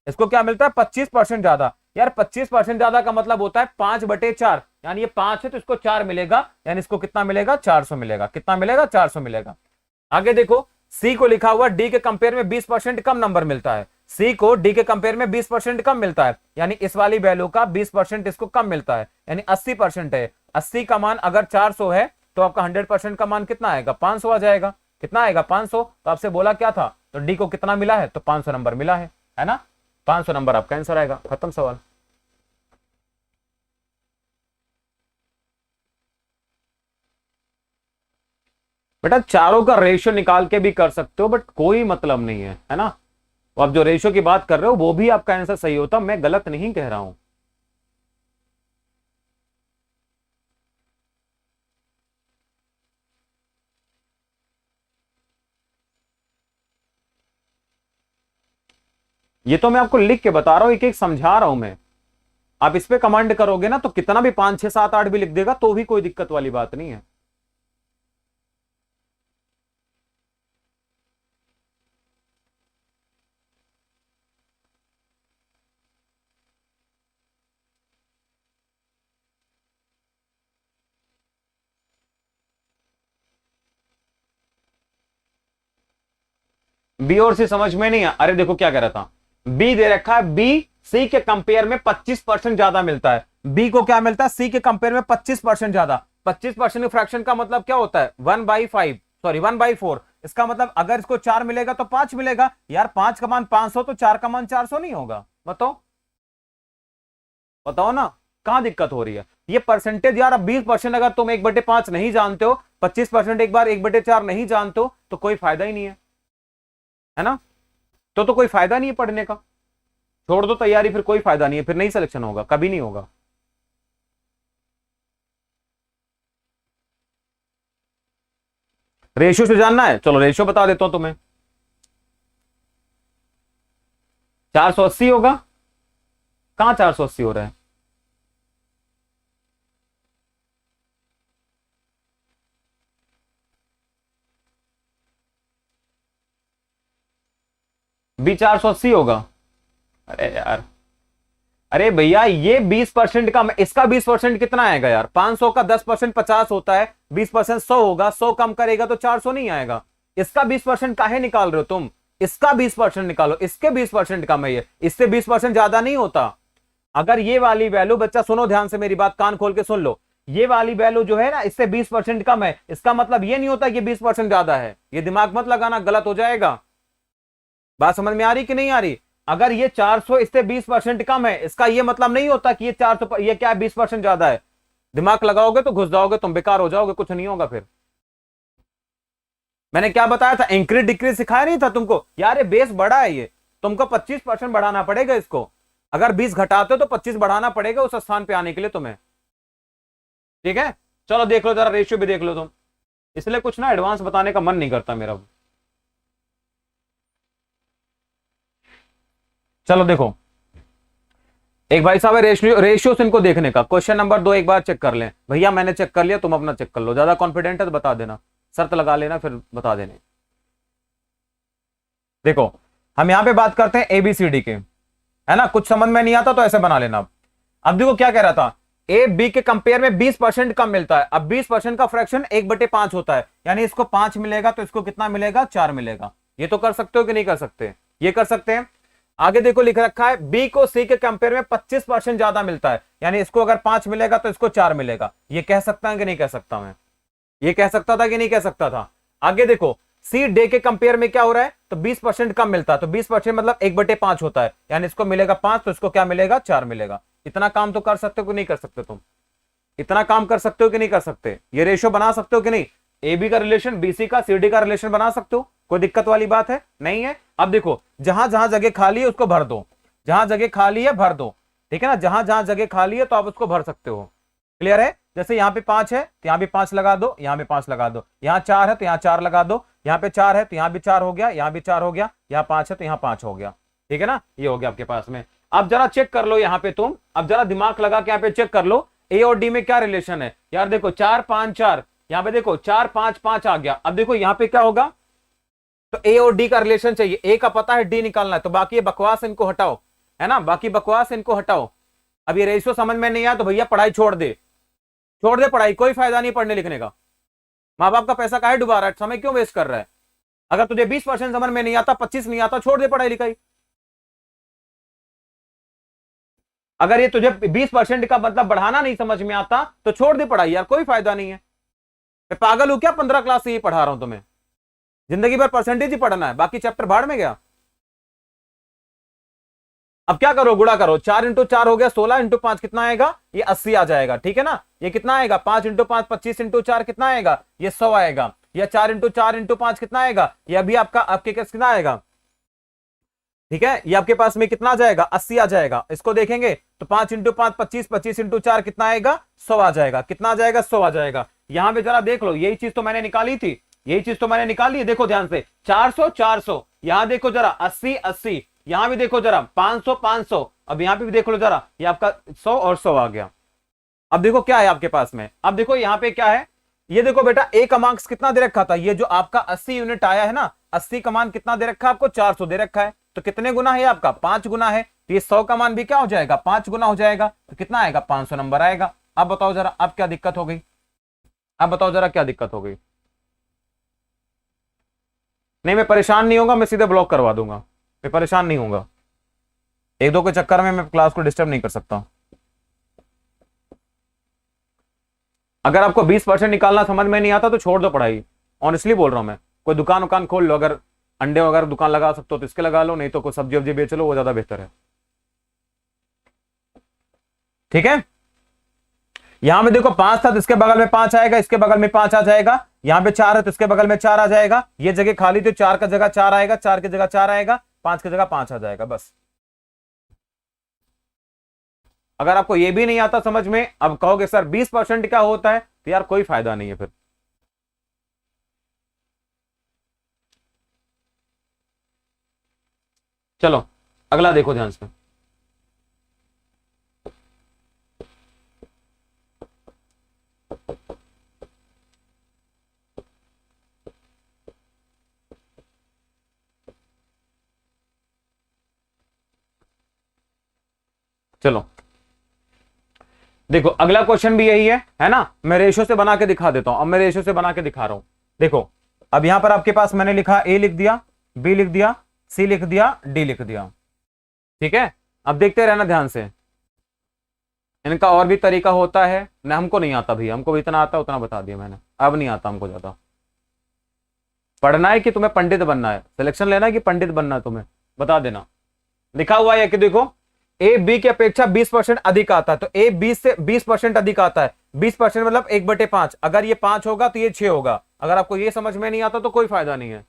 इसको क्या मिलता है 25% ज्यादा। यार 25% ज्यादा का मतलब होता है 5/4, यानी ये 5 है तो इसको 4 मिलेगा, यानी इसको कितना मिलेगा 400 मिलेगा, कितना मिलेगा 400 मिलेगा। आगे देखो सी को लिखा हुआ डी के कंपेयर में 20% कम नंबर मिलता है, सी को डी के कंपेयर में 20% कम मिलता है, यानी इस वाली वैल्यू का 20% इसको कम मिलता है, यानी 80% है। 80 का मान अगर 400 है तो आपका 100% का मान कितना आएगा 500 आ जाएगा, कितना आएगा 500। तो आपसे बोला क्या था, तो डी को कितना मिला है, तो 500 नंबर मिला है ना, 500 नंबर आपका आंसर आएगा, खत्म सवाल। बेटा चारों का रेशियो निकाल के भी कर सकते हो, बट कोई मतलब नहीं है ना, तो आप जो रेशियो की बात कर रहे हो वो भी आपका आंसर सही होता, मैं गलत नहीं कह रहा हूं। ये तो मैं आपको लिख के बता रहा हूं, एक एक समझा रहा हूं मैं। आप इस पे कमांड करोगे ना तो कितना भी 5 6 7 8 भी लिख देगा तो भी कोई दिक्कत वाली बात नहीं है। बी और सी समझ में नहीं है। अरे देखो क्या कह रहा था, बी दे रखा है, बी सी के कंपेयर में 25% ज्यादा मिलता है। बी को क्या मिलता है, सी के कंपेयर में 25% ज्यादा। 25% फ्रैक्शन का मतलब क्या होता है, 1/5, सॉरी 1/4। इसका मतलब अगर इसको 4 मिलेगा तो 5 मिलेगा। यार 5 का मान 500 तो 4 का मान 400 नहीं होगा? बताओ बताओ ना, कहां दिक्कत हो रही है? ये परसेंटेज यार, अब 20% अगर तुम 1/5 नहीं जानते हो, 25% एक बार 1/4 नहीं जानते हो, तो कोई फायदा ही नहीं है ना? तो कोई फायदा नहीं है पढ़ने का। छोड़ दो तैयारी, फिर कोई फायदा नहीं है, फिर नहीं सिलेक्शन होगा, कभी नहीं होगा। रेशियो से जानना है, चलो रेशियो बता देता हूं तुम्हें। 480 होगा। कहां 480 हो रहा है? बी 480 होगा। अरे यार, अरे भैया ये 20% का, इसका 20% कितना आएगा यार? 500 का 10% 50 होता है, 20% 100 होगा, 100 कम करेगा तो 400 नहीं आएगा। इसका 20% काहे निकाल रहे हो तुम? इसका 20% निकालो, इसके 20% कम है, ये इससे 20% ज्यादा नहीं होता। अगर ये वाली वैल्यू, बच्चा सुनो ध्यान से मेरी बात, कान खोल के सुन लो, ये वाली वैल्यू जो है ना इससे 20% कम है, इसका मतलब ये नहीं होता कि 20% ज्यादा है। ये दिमाग मत लगाना, गलत हो जाएगा। बात समझ में आ रही कि नहीं आ रही? अगर ये 400 इससे 20% कम है, इसका ये मतलब नहीं होता कि ये 400, ये क्या 20% ज्यादा है। दिमाग लगाओगे तो घुस जाओगे तुम, बेकार हो जाओगे, कुछ नहीं होगा फिर। मैंने क्या बताया था, इंक्रीज डिक्रीज सिखाया नहीं था तुमको? यार ये बेस बड़ा है, ये तुमको 25% बढ़ाना पड़ेगा इसको। अगर 20 घटाते हो तो 25 बढ़ाना पड़ेगा उस स्थान पे आने के लिए तुम्हें। ठीक है, चलो देख लो जरा, रेशियो भी देख लो तुम। इसलिए कुछ ना एडवांस बताने का मन नहीं करता मेरा। चलो देखो, एक भाई साहब है रेशियो से इनको देखने का। क्वेश्चन नंबर 2 एक बार चेक कर लें भैया, मैंने चेक कर लिया, तुम अपना चेक कर लो। ज्यादा कॉन्फिडेंट है तो बता देना, शर्त लगा लेना फिर बता देने। देखो हम यहां पे बात करते हैं एबीसीडी के, है ना? कुछ समझ में नहीं आता तो ऐसे बना लेना। अब देखो क्या कह रहा था, ए बी के कंपेयर में 20% कम मिलता है। अब 20% का फ्रैक्शन 1/5 होता है, यानी इसको 5 मिलेगा तो इसको कितना मिलेगा, 4 मिलेगा। ये तो कर सकते हो कि नहीं कर सकते? ये कर सकते हैं। आगे देखो लिख रखा है, बी को सी के कंपेयर में 25% ज्यादा मिलता है, यानी इसको अगर 5 मिलेगा तो इसको 4 मिलेगा। ये कह सकता है कि नहीं कह सकता? मैं ये कह सकता था कि नहीं कह सकता था? आगे देखो, सी डे के कंपेयर में क्या हो रहा है, तो 20% कम मिलता है, तो 20% मतलब 1/5 होता है, यानी इसको मिलेगा 5 तो इसको क्या मिलेगा, 4 मिलेगा। इतना काम तो कर सकते हो कि नहीं कर सकते तुम? इतना काम कर सकते हो कि नहीं कर सकते? ये रेशियो बना सकते हो कि नहीं? ए बी का रिलेशन, बीसी का सी डी का रिलेशन बना सकते हो? कोई दिक्कत वाली बात है? नहीं है। अब देखो, जहां जहां जगह खाली है उसको भर दो, जहां जगह खाली है भर दो, ठीक है ना? जहां जहां जगह खाली है तो आप उसको भर सकते हो। क्लियर है? जैसे यहाँ पे 5 है तो यहाँ भी 5 लगा दो, यहाँ भी 5 लगा दो, यहाँ 4 है तो यहाँ 4 लगा दो, यहाँ पे 4 है तो यहाँ भी 4 हो गया, यहाँ भी 4 हो गया, यहाँ 5 है तो यहाँ 5 हो गया। ठीक है ना? ये हो गया आपके पास में। अब जरा चेक कर लो यहाँ पे तुम, अब जरा दिमाग लगा के यहाँ पे चेक कर लो, ए और डी में क्या रिलेशन है। यार देखो 4 5 4, यहाँ पे देखो 4 5 5 आ गया। अब देखो यहाँ पे क्या होगा, तो ए और डी का रिलेशन चाहिए, ए का पता है, डी निकालना है, तो बाकी ये बकवास इनको हटाओ, है ना? बाकी बकवास इनको हटाओ। अब ये रेशियो समझ में नहीं आया तो भैया पढ़ाई छोड़ दे, छोड़ दे पढ़ाई, कोई फायदा नहीं पढ़ने लिखने का। माँ बाप का पैसा काहे डुबा रहा है, समय क्यों वेस्ट कर रहा है? अगर तुझे 20% समझ में नहीं आता, 25 नहीं आता, छोड़ दे पढ़ाई लिखाई। अगर ये तुझे 20% का मतलब बढ़ाना नहीं समझ में आता तो छोड़ दे पढ़ाई यार, कोई फायदा नहीं है। मैं पागल हूं क्या, 15 क्लास से ये पढ़ा रहा हूं तुम्हें? जिंदगी भर परसेंटेज ही पढ़ना है, बाकी चैप्टर भाड़ में गया। अब क्या करो, गुणा करो, 4 × 4 हो गया 16, × 5 कितना आएगा, ये 80 आ जाएगा। ठीक है ना? ये कितना आएगा, 5 × 5 25 × 4 कितना आएगा, ये 100 आएगा। या 4 × 4 × 5 कितना आएगा, ये अभी आपका आपके कितना आएगा, ठीक है, ये आपके पास में कितना आ जाएगा, 80 आ जाएगा। इसको देखेंगे तो 5 इंटू 5 25, 25 इंटू 4 कितना आएगा, 100 आ जाएगा। कितना आ जाएगा, 100 आ जाएगा। यहां पे जरा देख लो, यही चीज तो मैंने निकाली थी, यही चीज तो मैंने निकाली है। देखो ध्यान से, 400 400, यहां देखो जरा 80 80, यहां भी देखो जरा 500 500, अब यहां पे भी देख लो जरा, ये आपका 100 और 100 आ गया। अब देखो क्या है आपके पास में, अब देखो यहां पे क्या है, ये देखो बेटा ए का मार्क्स कितना दे रखा था, ये जो आपका 80 यूनिट आया है ना, 80 का मान कितना दे रखा है आपको, 400 दे रखा है। तो कितने गुना है आपका, 5 गुना है। तो ये 100 का मान भी क्या हो जाएगा, 5 गुना हो जाएगा। तो कितना आएगा, 500 नंबर आएगा। अब बताओ जरा, अब क्या दिक्कत हो गई, अब बताओ जरा क्या दिक्कत हो गई। नहीं मैं परेशान नहीं होगा, मैं सीधे ब्लॉक करवा दूंगा, मैं परेशान नहीं होऊंगा। एक दो के चक्कर में मैं क्लास को डिस्टर्ब नहीं कर सकता। अगर आपको 20% निकालना समझ में नहीं आता तो छोड़ दो पढ़ाई, ऑनेस्टली बोल रहा हूं मैं। कोई दुकान उकान खोल लो, अगर अंडे वगैरह दुकान लगा सकते हो तो इसके लगा लो, नहीं तो कोई सब्जी वब्जी बेच लो, वो ज्यादा बेहतर है। ठीक है, यहां पे देखो 5 था तो इसके बगल में 5 आएगा, इसके बगल में 5 आ जाएगा। यहां पे 4 है तो इसके बगल में 4 आ जाएगा। ये जगह खाली तो 4 का जगह 4 आएगा, 4 की जगह 4 आएगा, 5 की जगह 5 आ जाएगा बस। अगर आपको ये भी नहीं आता समझ में, अब कहोगे सर 20% क्या होता है, तो यार कोई फायदा नहीं है फिर। चलो अगला देखो ध्यान से। चलो देखो अगला क्वेश्चन भी यही है ना। मैं रेशो से बना के दिखा देता हूं। अब मैं रेशो से बना के दिखा रहा हूं। देखो अब यहां पर आपके पास मैंने लिखा, ए लिख दिया, बी लिख दिया, सी लिख दिया, डी लिख दिया। ठीक है, अब देखते रहना ध्यान से। इनका और भी तरीका होता है ना, हमको नहीं आता भैया, हमको इतना आता है उतना बता दिया मैंने, अब नहीं आता हमको ज्यादा। पढ़ना है कि तुम्हें पंडित बनना है, सिलेक्शन लेना है कि पंडित बनना है तुम्हें, बता देना। लिखा हुआ है कि देखो ए बी की अपेक्षा 20% अधिक आता है, तो ए 20 से 20% अधिक आता है। 20% मतलब 1/5। अगर ये 5 होगा तो ये 6 होगा। अगर आपको ये समझ में नहीं आता तो कोई फायदा नहीं है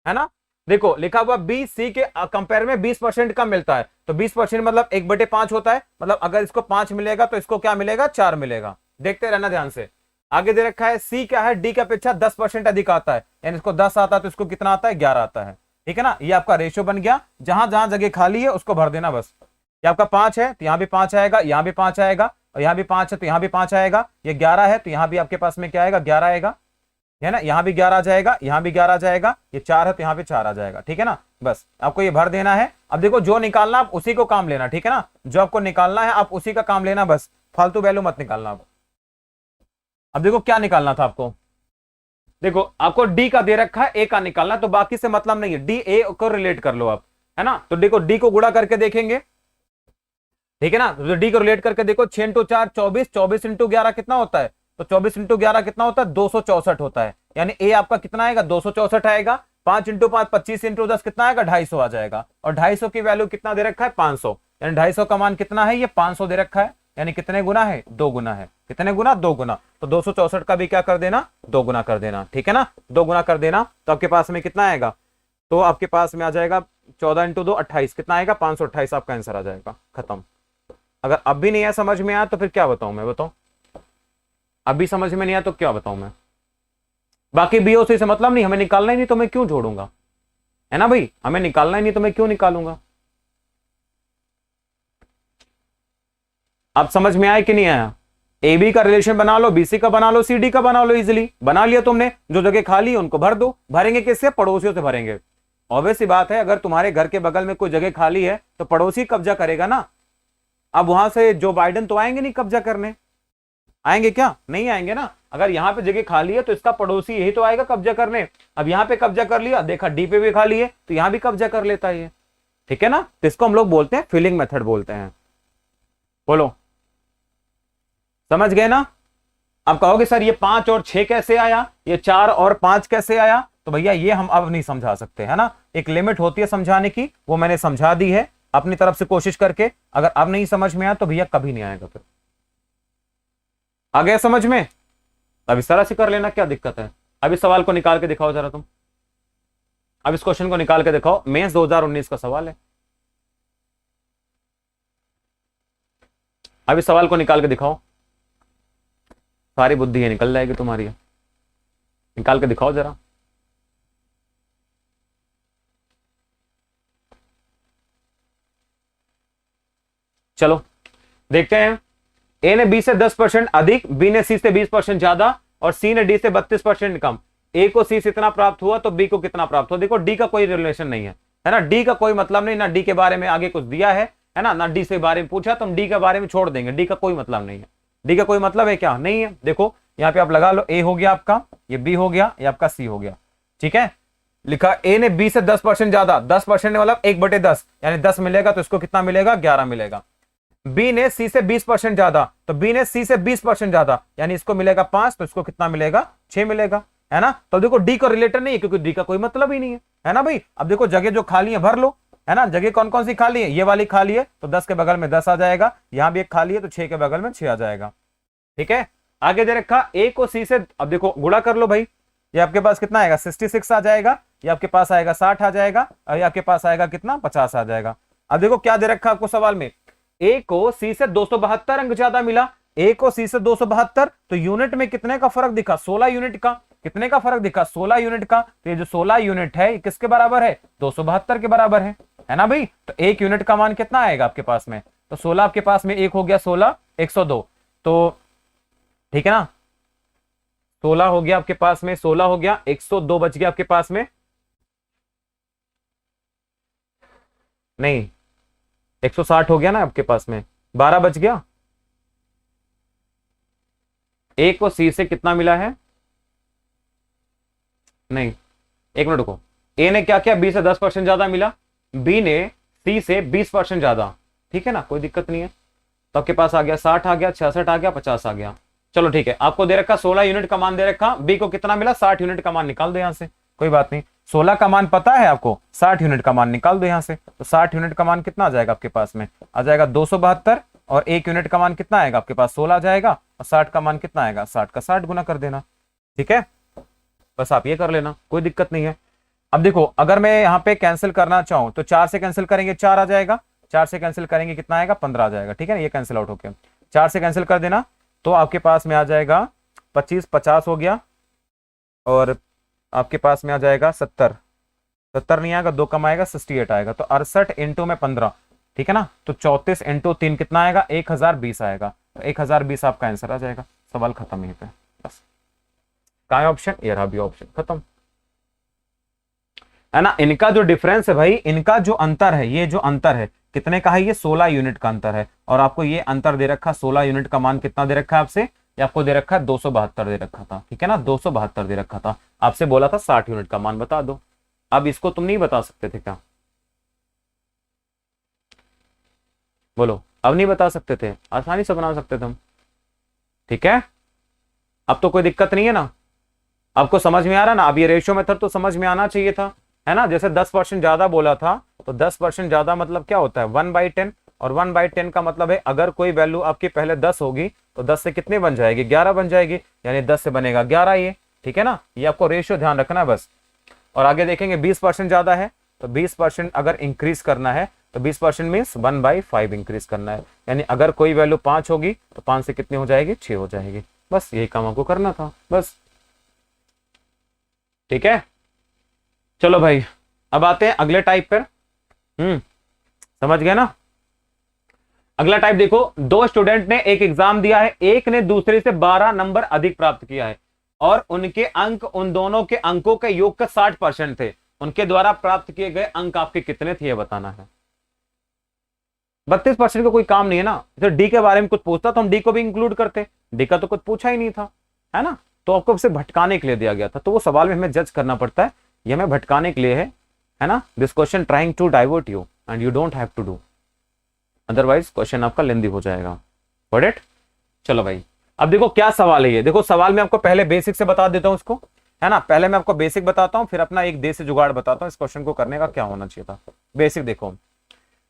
ना। देखो लिखा हुआ बी सी के कंपेयर में 20% कम मिलता है, तो 20% मतलब 1/5 होता है। मतलब अगर इसको 5 मिलेगा तो इसको क्या मिलेगा, 4 मिलेगा। देखते रहना ध्यान से। आगे दे रखा है सी क्या है, डी की अपेक्षा 10% अधिक आता है, यानी इसको 10 आता है तो इसको कितना आता है, 11 आता है। ठीक है ना, ये आपका रेशियो बन गया। जहां जहां जगह खाली है उसको भर देना बस। ये आपका 5 है तो यहां भी 5 आएगा, यहां भी 5 आएगा, और यहां भी 5 है तो यहां भी 5 आएगा। ये 11 है तो यहां भी आपके पास में क्या आएगा, 11 आएगा, है ना। यहां भी 11 आ जाएगा, यहां भी 11 आ जाएगा। ये 4 है तो यहां पे 4 आ जाएगा। ठीक है ना, बस आपको ये भर देना है। अब देखो जो निकालना आप उसी को काम लेना, ठीक है ना। जो आपको निकालना है आप उसी का काम लेना, बस फालतू वैल्यू मत निकालना। अब देखो क्या निकालना था आपको। देखो आपको डी का दे रखा है, ए का निकालना, तो बाकी से मतलब नहीं है, डी ए को रिलेट कर लो आप, है ना। तो देखो डी को गुणा करके देखेंगे, ठीक है ना। तो डी को रिलेट करके देखो, 6 इंटू 4 24, 24 इंटू 11 कितना होता है, तो 24 इंटू 11 कितना होता है, 264 होता है। यानी ए आपका कितना आएगा, 264 आएगा। 5 इंटू 5 25 इंटू 10 कितना आएगा, 250 आ जाएगा। और 250 की वैल्यू कितना दे रखा है, 500। यानी 250 का मान कितना है, ये 500 दे रखा है। यानी कितने गुना है, 2 गुना है। कितने गुना, 2 गुना। तो 264 का भी क्या कर देना, 2 गुना कर देना। ठीक है ना, 2 गुना कर देना। तो आपके पास में कितना आएगा, तो आपके पास में आ जाएगा 14 इंटू 2 28, कितना आएगा, 528 आपका आंसर आ जाएगा। खत्म। अगर अब भी नहीं है समझ में आया तो फिर क्या बताऊं मैं, बताओ। अभी समझ में नहीं आया तो क्या बताऊं मैं। बाकी बीओसी से मतलब नहीं, हमें निकालना ही नहीं तो मैं क्यों जोड़ूंगा, है ना भाई। हमें निकालना ही नहीं तो मैं क्यों निकालूंगा। अब समझ में आया कि नहीं आया। ए बी का रिलेशन बना लो, बीसी का बना लो, सी डी का बना लो। इजिली बना लिया तुमने। जो जगह खाली है उनको भर दो। भरेंगे किससे, पड़ोसियों से भरेंगे। ऑब्वियस सी बात है, अगर तुम्हारे घर के बगल में कोई जगह खाली है तो पड़ोसी कब्जा करेगा ना। अब वहां से जो बाइडेन तो आएंगे नहीं कब्जा करने, आएंगे क्या, नहीं आएंगे ना। अगर यहाँ पे जगह खाली है तो इसका पड़ोसी यही तो आएगा कब्जा करने। अब यहाँ पे कब्जा कर लिया, देखा डी पे भी खाली है तो यहाँ भी कब्जा कर लेता है ये। ठीक है ना, तो इसको हम लोग बोलते हैं फिलिंग मेथड बोलते हैं। बोलो समझ गए ना। अब कहोगे सर ये 5 और 6 कैसे आया, ये 4 और 5 कैसे आया, तो भैया ये हम अब नहीं समझा सकते, है ना। एक लिमिट होती है समझाने की, वो मैंने समझा दी है अपनी तरफ से कोशिश करके। अगर अब नहीं समझ में आया तो भैया कभी नहीं आएगा फिर। आ गया समझ में। अब इस तरह से कर लेना, क्या दिक्कत है। अब इस सवाल को निकाल के दिखाओ जरा तुम। अब इस क्वेश्चन को निकाल के दिखाओ, मेंस 2019 का सवाल है। अभी सवाल को निकाल के दिखाओ, सारी बुद्धि है निकल जाएगी तुम्हारी, निकाल के दिखाओ जरा। चलो देखते हैं। ए ने बी से 10% अधिक, बी ने सी से 20% ज्यादा और सी ने डी से 32% कम। ए को सी से इतना प्राप्त हुआ तो बी को कितना प्राप्त हुआ? देखो डी का कोई रिलेशन नहीं है ना, डी का कोई मतलब नहीं, ना डी के बारे में आगे कुछ दिया है ना डी से बारे में पूछा तो हम डी के बारे में छोड़ देंगे, डी का कोई मतलब नहीं है। डी का कोई मतलब है क्या? नहीं है। देखो यहाँ पे आप लगा लो, ए हो गया आपका, ये बी हो गया, ये आपका सी हो गया, ठीक है। लिखा ए ने बी से 10% ज्यादा, 10% मतलब 1/10 यानी 10 मिलेगा तो इसको कितना मिलेगा? 11 मिलेगा। बी ने सी से 20% ज्यादा, तो बी ने सी से 20% ज्यादा यानी इसको मिलेगा 5, तो इसको कितना मिलेगा? 6 मिलेगा, है ना। तो देखो डी का रिलेटेड नहीं है क्योंकि डी का कोई मतलब ही नहीं है ना भाई। अब देखो जगह जो खाली है भर लो, है ना। जगह कौन कौन सी खाली है? ये वाली खाली है तो 10 के बगल में 10 आ जाएगा, यहां भी एक खाली है तो 6 के बगल में 6 आ जाएगा, ठीक है। आगे दे रखा ए को सी से, अब देखो गुणा कर लो भाई, ये आपके पास कितना आएगा? 66 आ जाएगा, ये आपके पास आएगा 60 आ जाएगा, और ये आपके पास आएगा कितना? 50 आ जाएगा। अब देखो क्या दे रखा आपको सवाल में, ए को सी से 272 अंक ज्यादा मिला, ए को सी से 272, तो यूनिट में कितने का फर्क दिखा? 16 यूनिट का। कितने का फर्क दिखा? 16 यूनिट का। तो ये जो 16 यूनिट है किसके बराबर है? 272 के बराबर है ना भाई। तो एक यूनिट का मान कितना आएगा आपके पास में? तो 16 आपके पास में, एक हो गया 16, 102, तो ठीक है ना। 16 हो गया आपके पास में, 16 हो गया, 102 बच गया आपके पास में, नहीं 160 हो गया ना आपके पास में, 12 बच गया। ए को सी से कितना मिला है? नहीं, एक मिनट रुको। ए ने क्या किया? बी से 10% ज्यादा मिला, बी ने सी से 20% ज्यादा, ठीक है ना, कोई दिक्कत नहीं है। तो आपके पास आ गया 60 आ गया, 66 आ गया, 50 आ गया। चलो ठीक है, आपको दे रखा 16 यूनिट का मान दे रखा, बी को कितना मिला? 60 यूनिट का मान निकाल दो यहां से, कोई बात नहीं। 16 का मान पता है आपको, 60 यूनिट का मान निकाल दो यहां से। तो 60 यूनिट का मान कितना आ जाएगा आपके पास में? आ जाएगा 272, और 1 यूनिट का मान कितना आएगा आपके पास? 16 आ जाएगा, और 60 का मान कितना आएगा? 60 का 60 गुना कर देना, ठीक है। बस आप ये कर लेना, कोई दिक्कत नहीं है। अब देखो अगर मैं यहाँ पे कैंसिल करना चाहूं तो 4 से कैंसिल करेंगे 4 आ जाएगा, 4 से कैंसिल करेंगे कितना आएगा? 15 आ जाएगा, ठीक है ना। ये कैंसिल आउट होके 4 से कैंसिल कर देना तो आपके पास में आ जाएगा 25, 50 हो गया, और आपके पास में आ जाएगा 70, 70 नहीं आएगा, 2 कम आएगा, 68 आएगा। तो 68 इंटू में 15, ठीक है ना। तो 34 इंटू 3 कितना आएगा? 1020 आएगा। तो 1020 आपका आंसर आ जाएगा। सवाल खत्म यहीं पे, बस। कहाँ है ऑप्शन? ये रहा भी ऑप्शन, खत्म, है ना। इनका जो डिफरेंस है भाई, इनका जो अंतर है, ये जो अंतर है कितने का है? ये 16 यूनिट का अंतर है, और आपको ये अंतर दे रखा 16 यूनिट का मान कितना दे रखा है आपसे? ये आपको दे रखा है 272 दे रखा था, ठीक है ना। 272 दे रखा था, आपसे बोला था 60 यूनिट का मान बता दो। अब इसको तुम नहीं बता सकते थे क्या? बोलो, अब नहीं बता सकते थे? आसानी से बना सकते थे हम, ठीक है। अब तो कोई दिक्कत नहीं है ना, आपको समझ में आ रहा ना। अब ये रेशियो मेथड तो समझ में आना चाहिए था, है ना। जैसे 10% ज्यादा बोला था, तो 10% ज्यादा मतलब क्या होता है? 1/10, और 1/10 का मतलब है अगर कोई वैल्यू आपकी पहले 10 होगी तो 10 से कितने बन जाएगी? 11 बन जाएगी, यानी 10 से बनेगा 11 ये, ठीक है ना। ये आपको रेशियो ध्यान रखना है बस। और आगे देखेंगे 20% ज्यादा है, तो 20% अगर इंक्रीज करना है तो 20% मीन्स 1/5 इंक्रीज करना है, यानी अगर कोई वैल्यू 5 होगी तो 5 से कितनी हो जाएगी? 6 हो जाएगी। बस यही काम आपको करना था, बस, ठीक है। चलो भाई अब आते हैं अगले टाइप पर। समझ गए ना। अगला टाइप देखो, दो स्टूडेंट ने एक एग्जाम दिया है, एक ने दूसरे से 12 नंबर अधिक प्राप्त किया है, और उनके अंक उन दोनों के अंकों के योग का 60% थे। उनके द्वारा प्राप्त किए गए अंक आपके कितने थे ये बताना है। 32% का कोई काम नहीं है ना। तो डी के बारे में कुछ पूछता तो हम डी को भी इंक्लूड करते, डी का तो कुछ पूछा ही नहीं था, है ना। तो आपको उसे भटकाने के लिए दिया गया था, तो वो सवाल में हमें जज करना पड़ता है, ये हमें भटकाने के लिए है ना। This question trying to divert you and you don't have to do, otherwise question आपका लेंदी हो जाएगा। Got it? चलो भाई अब देखो क्या सवाल है ये। देखो सवाल में आपको पहले बेसिक से बता देता हूं इसको, है ना। पहले मैं आपको बेसिक बताता हूं, फिर अपना एक देसी जुगाड़ बताता हूं इस क्वेश्चन को करने का क्या होना चाहिए था। बेसिक देखो,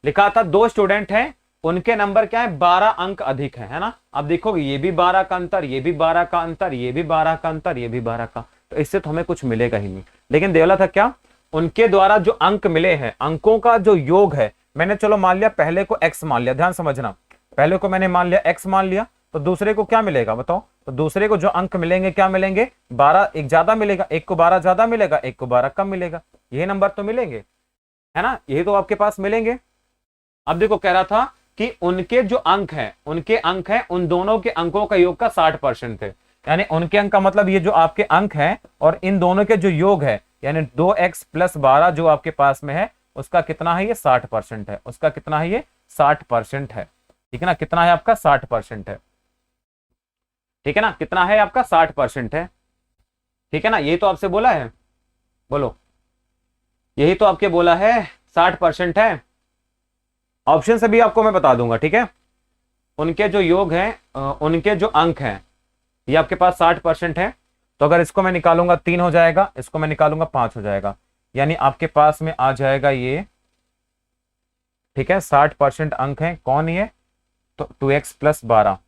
लिखा था दो स्टूडेंट हैं, उनके नंबर क्या है? 12 अंक अधिक है ना। अब देखो ये भी 12 का अंतर, ये भी 12 का अंतर, ये भी 12 का अंतर, ये भी 12 का, तो इससे तो हमें कुछ मिलेगा ही नहीं। लेकिन देवला था क्या? उनके द्वारा जो अंक मिले हैं, अंकों का जो योग है, मैंने चलो मान लिया पहले को x मान लिया, ध्यान समझना। पहले को मैंने मान लिया x मान लिया, तो दूसरे को क्या मिलेगा बताओ? तो दूसरे को जो अंक मिलेंगे क्या मिलेंगे? 12, एक ज्यादा मिलेगा, एक को 12 ज्यादा मिलेगा, एक को 12 कम मिलेगा। ये नंबर तो मिलेंगे, है ना, यही तो आपके पास मिलेंगे। अब देखो कह रहा था कि उनके जो अंक हैं, उनके अंक हैं उन दोनों के अंकों का योग का 60% थे। यानी उनके अंक का मतलब ये जो आपके अंक हैं और इन दोनों के जो योग है, यानी 2x + 12 जो आपके पास में है, उसका कितना है? ये 60% है। उसका कितना है? ये 60% है। ठीक है ना, कितना है आपका? 60% है। ठीक है ना, कितना है आपका? 60% है। ठीक है ना, यही तो आपसे बोला है, बोलो, यही तो आपके बोला है 60% है। ऑप्शन से भी आपको मैं बता दूंगा, ठीक है। उनके जो योग हैं, उनके जो अंक हैं, ये आपके पास 60% है। तो अगर इसको मैं निकालूंगा 3 हो जाएगा, इसको मैं निकालूंगा 5 हो जाएगा, यानी आपके पास में आ जाएगा ये, ठीक है। 60% अंक है, कौन ये? तो 2x + 12,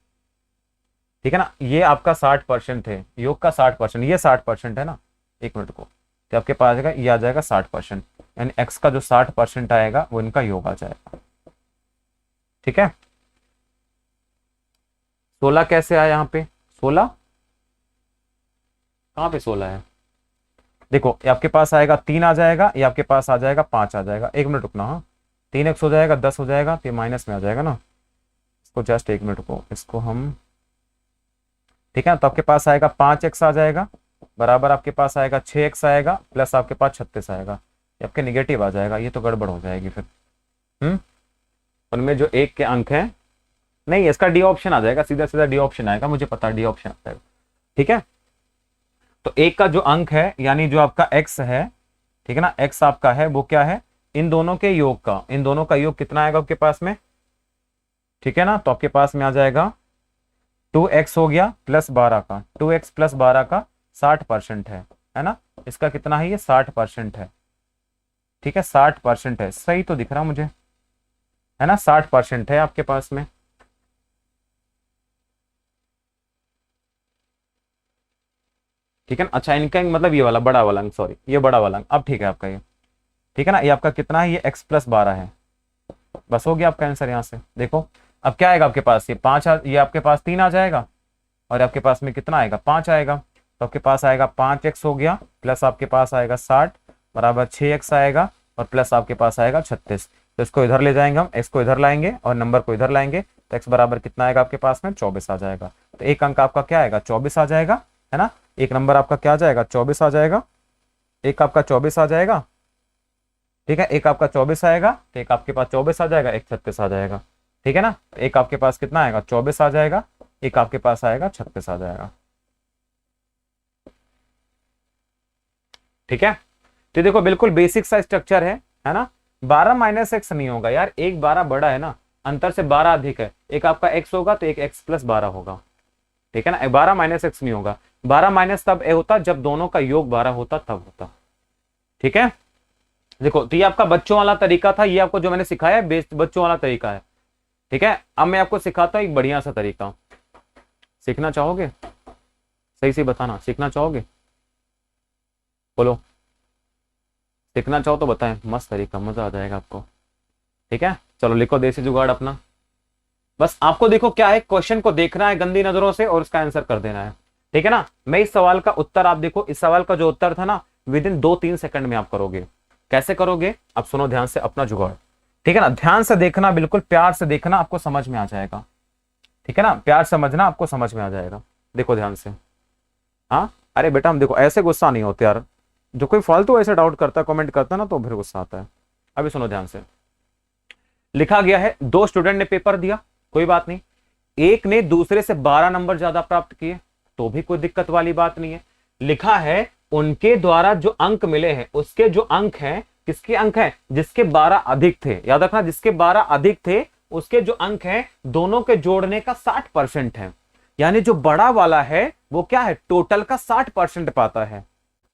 ठीक है ना, ये आपका 60% है, योग का 60%, ये 60% है ना। एक मिनट को, तो आपके पास आएगा, ये आ जाएगा 60%, यानी x का जो 60% आएगा वो इनका योग आ जाएगा। ठीक है, 16 कैसे आया यहाँ पे? 16 कहाँ पे 16 है? देखो ये आपके पास आएगा 3 आ जाएगा, ये आपके पास आ जाएगा 5 आ जाएगा। एक मिनट रुकना, हाँ 3x हो जाएगा 10 हो जाएगा, तो माइनस में आ जाएगा ना। इसको जस्ट एक मिनट को, इसको हम, ठीक है, तो आपके पास आएगा 5x आ जाएगा, बराबर आपके पास आएगा 6x आएगा, प्लस आपके पास 36 आएगा। ये आपके निगेटिव आ जाएगा, ये तो गड़बड़ हो जाएगी फिर। उनमें जो एक के अंक हैं, नहीं इसका डी ऑप्शन आ जाएगा, सीधा सीधा डी ऑप्शन आएगा, मुझे पता डी ऑप्शन आ जाएगा। ठीक है, तो एक का जो अंक है, यानी जो आपका x है, ठीक है ना, x आपका है, वो क्या है? इन दोनों के योग का, इन दोनों का योग कितना आएगा आपके पास में? ठीक है ना, तो आपके पास में आ जाएगा 2x हो गया + 12 का, 2x + 12 का 60% है ना। इसका कितना है? ये 60% है। ठीक है, 60% है, सही तो दिख रहा मुझे, है ना, 60% है आपके पास में। ठीक है ना, अच्छा इनका मतलब ये वाला बड़ा वाला अंक, सॉरी ये बड़ा वाला अंक, अब ठीक है आपका ये। ठीक है ना, ये आपका कितना है? ये x + 12 है। बस हो गया आपका आंसर यहाँ से। देखो अब क्या आएगा आपके पास? ये 5 ये आपके पास 3 आ जाएगा, और आपके पास में कितना आएगा? 5 आएगा। तो आपके पास आएगा 5x हो गया, प्लस आपके पास आएगा 60 बराबर 6x आएगा, और प्लस आपके पास आएगा 36। तो इसको इधर ले जाएंगे हम, x को इधर लाएंगे और नंबर को इधर लाएंगे, तो x बराबर कितना आएगा आपके पास में? 24 आ जाएगा। तो एक अंक आपका क्या आएगा? 24 आ जाएगा, है ना। एक नंबर आपका क्या आ जाएगा? 24 आ जाएगा। एक आपका 24 आ जाएगा, ठीक है, एक आपका 24 आएगा, तो एक आपके पास 24 आ जाएगा, एक 36 आ जाएगा। ठीक है ना, एक आपके पास कितना आएगा? 24 आ जाएगा, एक आपके पास आएगा 36 आ जाएगा। ठीक है, तो देखो बिल्कुल बेसिक सा स्ट्रक्चर है ना। 12 - x नहीं होगा यार, एक 12 बड़ा है ना, अंतर से 12 अधिक है, एक आपका x होगा तो एक x + 12 होगा। ठीक है ना, 12 - x नहीं होगा, 12 - तब ए होता जब दोनों का योग 12 होता, तब होता। ठीक है, देखो तो ये आपका बच्चों वाला तरीका था, ये आपको जो मैंने सिखाया है बेस्ट बच्चों वाला तरीका है। ठीक है, अब मैं आपको सिखाता हूं एक बढ़िया सा तरीका। सीखना चाहोगे? सही से बताना, सीखना चाहोगे? बोलो, सीखना चाहो तो बताएं, मस्त तरीका, मजा आ जाएगा आपको। ठीक है, चलो लिखो देसी जुगाड़ अपना। बस आपको देखो क्या है, क्वेश्चन को देखना है गंदी नजरों से और उसका आंसर कर देना है। ठीक है ना, मैं इस सवाल का उत्तर, आप देखो इस सवाल का जो उत्तर था ना, विदिन 2-3 सेकंड में आप करोगे। कैसे करोगे? अब सुनो ध्यान से अपना जुगाड़। ठीक है ना, ध्यान से देखना, बिल्कुल प्यार से देखना, आपको समझ में आ जाएगा। ठीक है ना, प्यार समझना, आपको समझ में आ जाएगा। देखो ध्यान से। हाँ, अरे बेटा हम देखो ऐसे गुस्सा नहीं होते यार, जो कोई फालतू ऐसे डाउट करता है, कमेंट करता है ना, तो फिर गुस्सा आता है। अभी सुनो ध्यान से। लिखा गया है 2 स्टूडेंट ने पेपर दिया, कोई बात नहीं, एक ने दूसरे से 12 नंबर ज्यादा प्राप्त किए, तो भी कोई दिक्कत वाली बात नहीं है। लिखा है उनके द्वारा जो अंक मिले हैं, उसके जो अंक हैं, किसके अंक हैं? जिसके 12 अधिक थे, याद रखना, जिसके 12 अधिक थे उसके जो अंक हैं दोनों के जोड़ने का 60% है। यानी जो बड़ा वाला है वो क्या है? टोटल का 60% पाता है।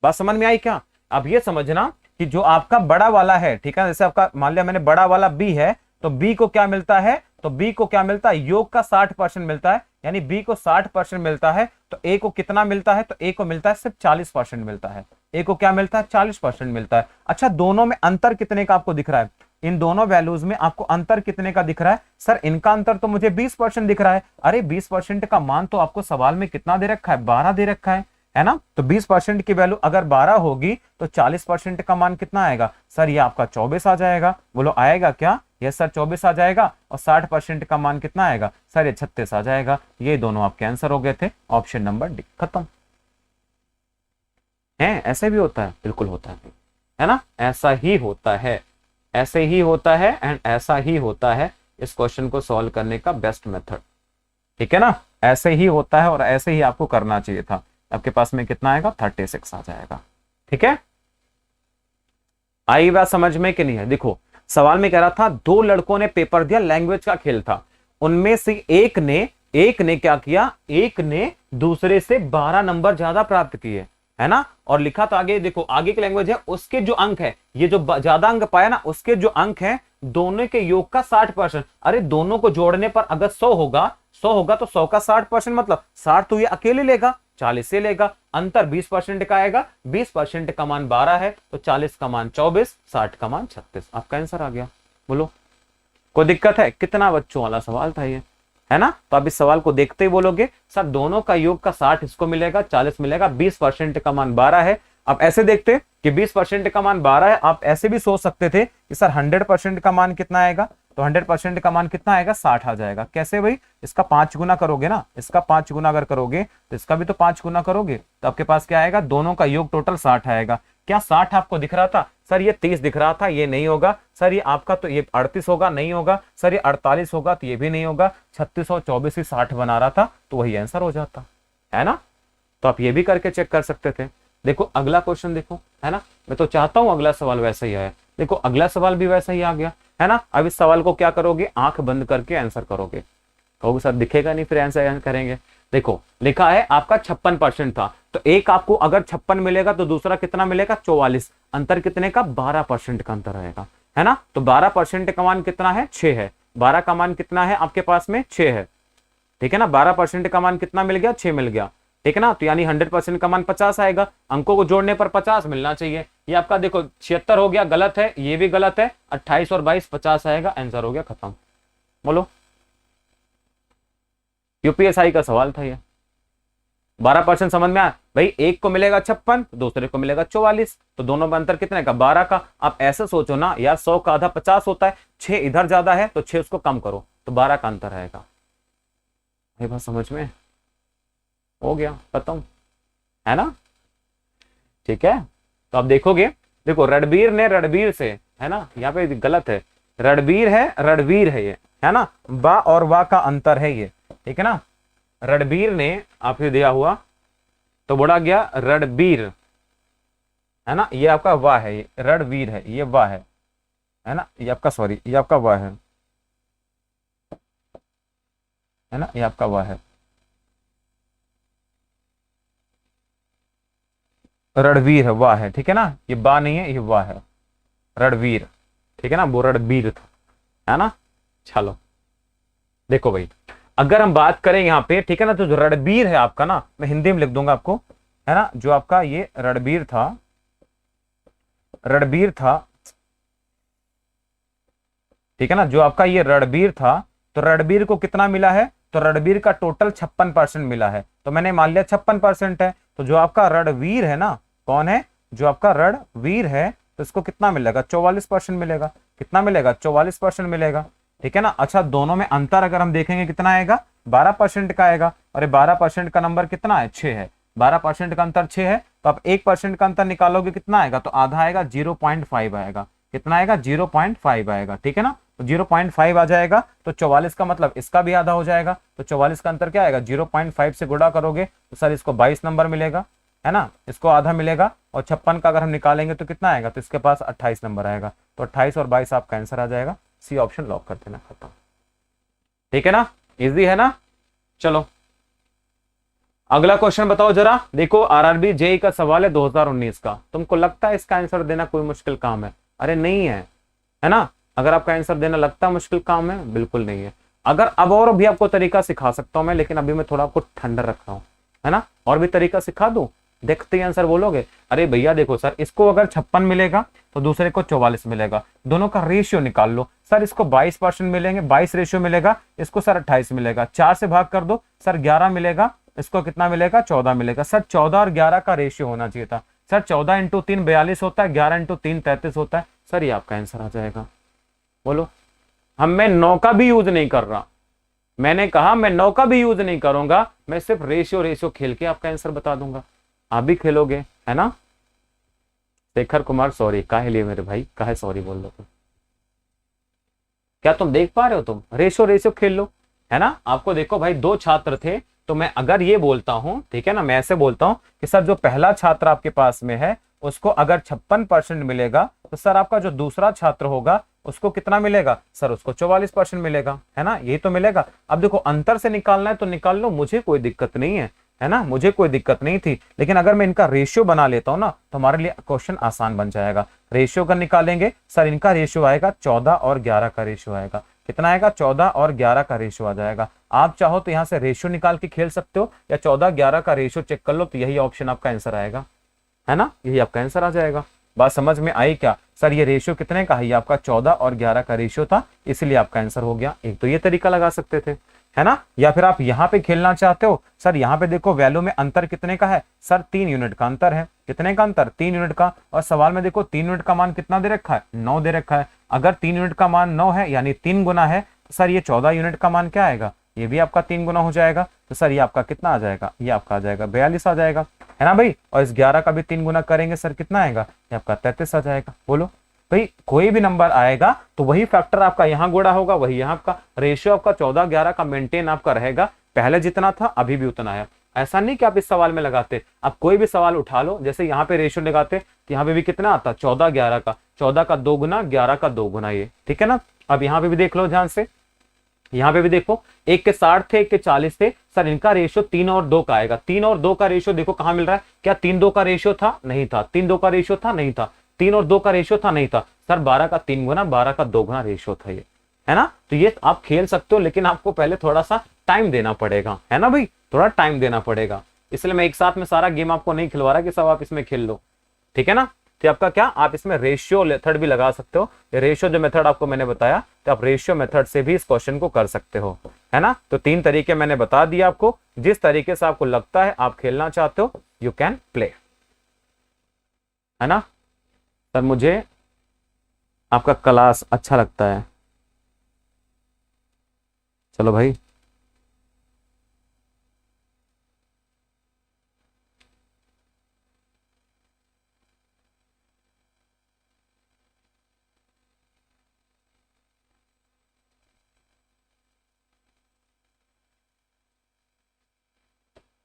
बात समझ में आई क्या? अब ये समझना कि जो आपका बड़ा वाला है, ठीक है, जैसे आपका मान लिया मैंने बड़ा वाला बी है, तो बी को क्या मिलता है? तो बी को क्या मिलता है? योग का 60% मिलता है, यानी बी को 60% मिलता है। तो ए को कितना मिलता है? तो ए को मिलता है सिर्फ 40% मिलता है। ए को क्या मिलता है? 40% मिलता है। अच्छा, दोनों में अंतर कितने का आपको दिख रहा है? इन दोनों वैल्यूज में आपको अंतर कितने का दिख रहा है? सर इनका अंतर तो मुझे 20% दिख रहा है। अरे 20% का मान तो आपको सवाल में कितना दे रखा है? 12 दे रखा है ना? तो 20% की वैल्यू अगर 12 होगी तो 40% का मान कितना आएगा? सर ये आपका 24 आ जाएगा। बोलो आएगा क्या? यस सर 24 आ जाएगा। और 60% का मान कितना आएगा? सर ये 36 आ जाएगा। ये दोनों आपके आंसर हो गए थे, ऑप्शन नंबर डी। खत्म। है ऐसे भी होता है? बिल्कुल होता है ना? ऐसा ही होता है, ऐसे ही होता है एंड ऐसा ही होता है इस क्वेश्चन को सॉल्व करने का बेस्ट मेथड। ठीक है ना? ऐसे ही होता है और ऐसे ही आपको करना चाहिए था। आपके पास में कितना आएगा? 36 आ जाएगा। ठीक है, आई बात समझ में कि नहीं है? देखो सवाल में कह रहा था दो लड़कों ने पेपर दिया, लैंग्वेज का खेल था। उनमें से एक ने क्या किया? एक ने दूसरे से 12 नंबर ज्यादा प्राप्त किए, है ना? और लिखा था आगे, देखो आगे की लैंग्वेज है, उसके जो अंक है, ये जो ज्यादा अंक पाया ना, उसके जो अंक है दोनों के योग का 60%। अरे दोनों को जोड़ने पर अगर 100 होगा तो 100 का 60% मतलब 60 तो ये अकेले लेगा, 40 से लेगा। अंतर 20% का आएगा। 20% का मान 12 है तो 40 का मान 24, 60 का मान 36। आपका आंसर आ गया। बोलो कोई दिक्कत है? कितना बच्चों वाला सवाल था ये, है ना? तो आप इस सवाल को देखते ही बोलोगे सर दोनों का योग का 60 इसको मिलेगा, 40 मिलेगा, 20% का मान 12 है। आप ऐसे देखते कि 20% का मान 12 है, आप ऐसे भी सोच सकते थे कि सर 100% का मान कितना आएगा? तो 100% का मान कितना आएगा? 60 आ जाएगा। कैसे भाई? इसका 5 गुना करोगे ना, इसका 5 गुना अगर करोगे तो इसका भी तो 5 गुना करोगे, तो आपके पास क्या आएगा? दोनों का योग टोटल 60 आएगा। क्या 60 आपको दिख रहा था? सर ये 30 दिख रहा था, ये नहीं होगा। सर ये आपका तो ये 38 होगा, नहीं होगा। सर ये 48 होगा, तो ये भी नहीं होगा। 36 और 24 ही 60 बना रहा था, तो वही आंसर हो जाता, है ना? तो आप ये भी करके चेक कर सकते थे। देखो अगला क्वेश्चन देखो, है ना? मैं तो चाहता हूं अगला सवाल वैसा ही आए। देखो अगला सवाल भी वैसा ही आ गया, है ना? अब इस सवाल को क्या करोगे? आंख बंद करके आंसर करोगे। कहोगे सर दिखेगा नहीं, फिर आंसर करेंगे। देखो लिखा है आपका 56% था, तो एक आपको अगर 56 मिलेगा तो दूसरा कितना मिलेगा? 44। अंतर कितने का? 12% का अंतर आएगा, है ना? तो 12% का मान कितना है? 6 है। 12 का मान कितना है आपके पास में? 6 है। ठीक है ना? 12% का मान कितना मिल गया? 6 मिल गया। ठीक है ना? तो यानी 100% का मान 50 आएगा। अंकों को जोड़ने पर 50 मिलना चाहिए। ये आपका देखो 76 हो गया, गलत है, ये भी गलत है। 28 और 22 50 आएगा, आंसर हो गया, खत्म। बोलो यूपीएसआई का सवाल था ये। 12% समझ में आया? भाई एक को मिलेगा 56, दूसरे को मिलेगा 44, तो दोनों में अंतर कितने का? 12 का। आप ऐसे सोचो ना यार, 100 का आधा 50 होता है, 6 इधर ज्यादा है तो 6 उसको कम करो, तो 12 का अंतर आएगा। ये बात समझ में हो गया, खत्म, है ना? ठीक है, तो आप देखोगे, देखो रणबीर ने रणबीर से, है ना? यहाँ पे गलत है, रणबीर है, रणवीर है ये, है ना? बा और वाह का अंतर है ये, ठीक है ना? रणबीर ने आपको दिया हुआ तो बोला गया रणबीर, है ना? ये आपका वाह है, ये रणवीर है, ये वाह है ना? ये आपका सॉरी, ये आपका वाह है ना? ये आपका वाह है, रणवीर है, वाह है, ठीक है ना? ये बा नहीं है, ये वाह है, रणवीर, ठीक है ना? वो रणबीर था, है ना? चलो देखो भाई, अगर हम बात करें यहाँ पे, ठीक है ना, तो जो रणबीर है आपका ना, मैं हिंदी में लिख दूंगा आपको, है ना? जो आपका ये रणबीर था, रणबीर था, ठीक है ना? जो आपका ये रणबीर था, तो रणबीर को कितना मिला है? तो रणबीर का टोटल 56% मिला है, तो मैंने मान लिया 56% है। तो जो आपका रणवीर है ना, कौन है? जो आपका रणवीर है, तो इसको कितना मिलेगा? 44% मिलेगा। कितना मिलेगा? 44% मिलेगा, ठीक है ना? अच्छा, दोनों में अंतर अगर हम देखेंगे कितना आएगा? 12% का आएगा। और 12% का नंबर कितना है? 6 है। 12% का अंतर 6 है, तो आप 1% का अंतर निकालोगे, कितना आएगा? तो आधा आएगा, 0.5 आएगा। कितना आएगा? 0.5 आएगा, ठीक है ना? तो 0.5 आ जाएगा, तो 44 का मतलब इसका भी आधा हो जाएगा, तो 44 का अंतर क्या आएगा? 0.5 से गुणा करोगे तो सर इसको 22 नंबर मिलेगा, है ना? इसको आधा मिलेगा, और 56 का अगर हम निकालेंगे तो कितना आएगा? तो इसके पास 28 नंबर आएगा, तो 28 और 22 आपका आंसर आ जाएगा। सी ऑप्शन लॉक कर देना, खत्म। ठीक है ना? इजी है ना? चलो अगला क्वेश्चन बताओ जरा। देखो आरआरबी जेई का सवाल है 2019 का। तुमको लगता है इसका आंसर देना कोई मुश्किल काम है? अरे नहीं है, है ना? अगर आपका आंसर देना लगता है मुश्किल काम है, बिल्कुल नहीं है। अगर अब और भी आपको तरीका सिखा सकता हूं मैं, लेकिन अभी मैं थोड़ा आपको ठंडा रख रहा हूं, है ना? और भी तरीका सिखा दूं देखते ही आंसर बोलोगे। अरे भैया देखो सर, इसको अगर 56 मिलेगा तो दूसरे को 44 मिलेगा, दोनों का रेशियो निकाल लो। सर इसको 22% मिलेंगे, 22 रेशियो मिलेगा, इसको सर 28 मिलेगा, 4 से भाग कर दो सर 11 मिलेगा, इसको कितना मिलेगा 14 मिलेगा। सर 14 और 11 का रेशियो होना चाहिए था। सर 14 इंटू 3 42 होता है, 11 इंटू 3 33 होता है। सर ये आपका आंसर आ जाएगा। बोलो, हम मैं 9 का भी यूज नहीं कर रहा, मैंने कहा मैं 9 का भी यूज नहीं करूंगा, मैं सिर्फ रेशियो रेशियो खेल के आपका आंसर बता दूंगा। आप भी खेलोगे है ना। शेखर कुमार सॉरी, काहे लिए मेरे भाई, काहे सॉरी बोल रहे तुम, क्या तुम देख पा रहे हो, तुम रेशियो रेशियो खेल लो है ना। आपको देखो भाई 2 छात्र थे, तो मैं अगर ये बोलता हूं, ठीक है ना, मैं ऐसे बोलता हूं कि सर जो पहला छात्र आपके पास में है उसको अगर 56% मिलेगा, तो सर आपका जो दूसरा छात्र होगा उसको कितना मिलेगा, सर उसको 44% मिलेगा, है ना, यही तो मिलेगा। अब देखो अंतर से निकालना है तो निकाल लो, मुझे कोई दिक्कत नहीं है ना, मुझे कोई दिक्कत नहीं थी। लेकिन अगर मैं इनका रेशियो बना लेता हूं ना तो हमारे लिए क्वेश्चन आसान बन जाएगा। रेशियो का निकालेंगे, सर इनका रेशियो आएगा 14 और 11 का रेशियो आएगा। कितना आएगा, 14 और 11 का रेशियो आ जाएगा। आप चाहो तो यहां से रेशियो निकाल के खेल सकते हो, या 14 11 का रेशियो चेक कर लो, तो यही ऑप्शन आपका आंसर आएगा, है ना, यही आपका आंसर आ जाएगा। बात समझ में आई क्या। सर ये रेशियो कितने का है, ये आपका 14 और 11 का रेशियो था, इसलिए आपका आंसर हो गया। एक तो ये तरीका लगा सकते थे, है ना। या फिर आप यहाँ पे खेलना चाहते हो, सर यहाँ पे देखो वैल्यू में अंतर कितने का है, सर 3 यूनिट का अंतर है। कितने का अंतर, 3 यूनिट का। और सवाल में देखो 3 यूनिट का मान कितना दे रखा है, 9 दे रखा है। अगर 3 यूनिट का मान 9 है यानी 3 गुना है, तो सर ये 14 यूनिट का मान क्या आएगा, ये भी आपका 3 गुना हो जाएगा। तो सर ये आपका कितना आ जाएगा, ये आपका आ जाएगा 42 आ जाएगा, है ना भाई। और इस 11 का भी 3 गुना करेंगे सर कितना आएगा, ये आपका 33 आ जाएगा। बोलो भाई, कोई भी नंबर आएगा तो वही फैक्टर आपका यहाँ गुणा होगा, वही यहाँ आपका रेशियो आपका 14 11 का मेंटेन आपका रहेगा। पहले जितना था अभी भी उतना है। ऐसा नहीं कि आप इस सवाल में लगाते, आप कोई भी सवाल उठा लो, जैसे यहाँ पे रेशियो लगाते तो यहाँ पे भी कितना आता, 14 11 का, 14 का 2 गुना 11 का 2 गुना, ये ठीक है ना। अब यहाँ पे भी देख लो ध्यान से, यहाँ पे भी देखो, 1 के 60 थे, 1 के 40 थे। सर इनका रेशियो 3 और 2 का आएगा। 3 और 2 का रेशियो देखो कहां मिल रहा है, क्या 3 2 का रेशियो था, नहीं था। 3 2 का रेशियो था, नहीं था। 3 और 2 का रेशियो था, नहीं था। सर 12 का 3 गुना 12 का 2 गुना रेशियो था ये, है ना। तो ये आप खेल सकते हो, लेकिन आपको पहले थोड़ा सा टाइम देना पड़ेगा, है ना भाई, थोड़ा टाइम देना पड़ेगा। इसलिए मैं एक साथ में सारा गेम आपको नहीं खिलवा रहा कि सब आप इसमें खेल लो, ठीक है ना। तो आपका क्या, आप इसमें रेशियो मेथड भी लगा सकते हो। रेशियो जो मेथड आपको मैंने बताया, तो आप रेशियो मेथड से भी इस क्वेश्चन को कर सकते हो, है ना। तो 3 तरीके मैंने बता दिए आपको, जिस तरीके से आपको लगता है आप खेलना चाहते हो, यू कैन प्ले, है ना। सर मुझे आपका क्लास अच्छा लगता है, चलो भाई।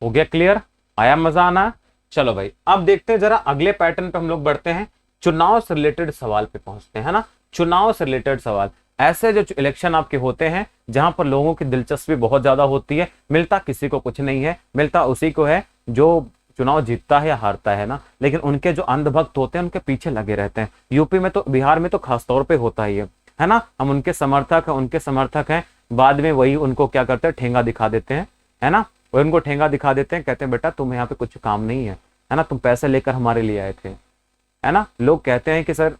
हो गया क्लियर, आया मजा आना। चलो भाई अब देखते हैं जरा अगले पैटर्न पे हम लोग बढ़ते हैं, चुनाव से रिलेटेड सवाल पे पहुंचते हैं, है ना। चुनाव से रिलेटेड सवाल, ऐसे जो इलेक्शन आपके होते हैं जहां पर लोगों की दिलचस्पी बहुत ज्यादा होती है, मिलता किसी को कुछ नहीं है, मिलता उसी को है जो चुनाव जीतता है या हारता है ना। लेकिन उनके जो अंधभक्त होते हैं उनके पीछे लगे रहते हैं। यूपी में तो, बिहार में तो खासतौर पर होता ही है ना। हम उनके समर्थक हैं, बाद में वही उनको क्या करते हैं, ठेंगा दिखा देते हैं, है ना। वो उनको ठेंगा दिखा देते हैं, कहते हैं बेटा तुम यहाँ पे कुछ काम नहीं है ना, तुम पैसे लेकर हमारे लिए आए थे, है ना। लोग कहते हैं कि सर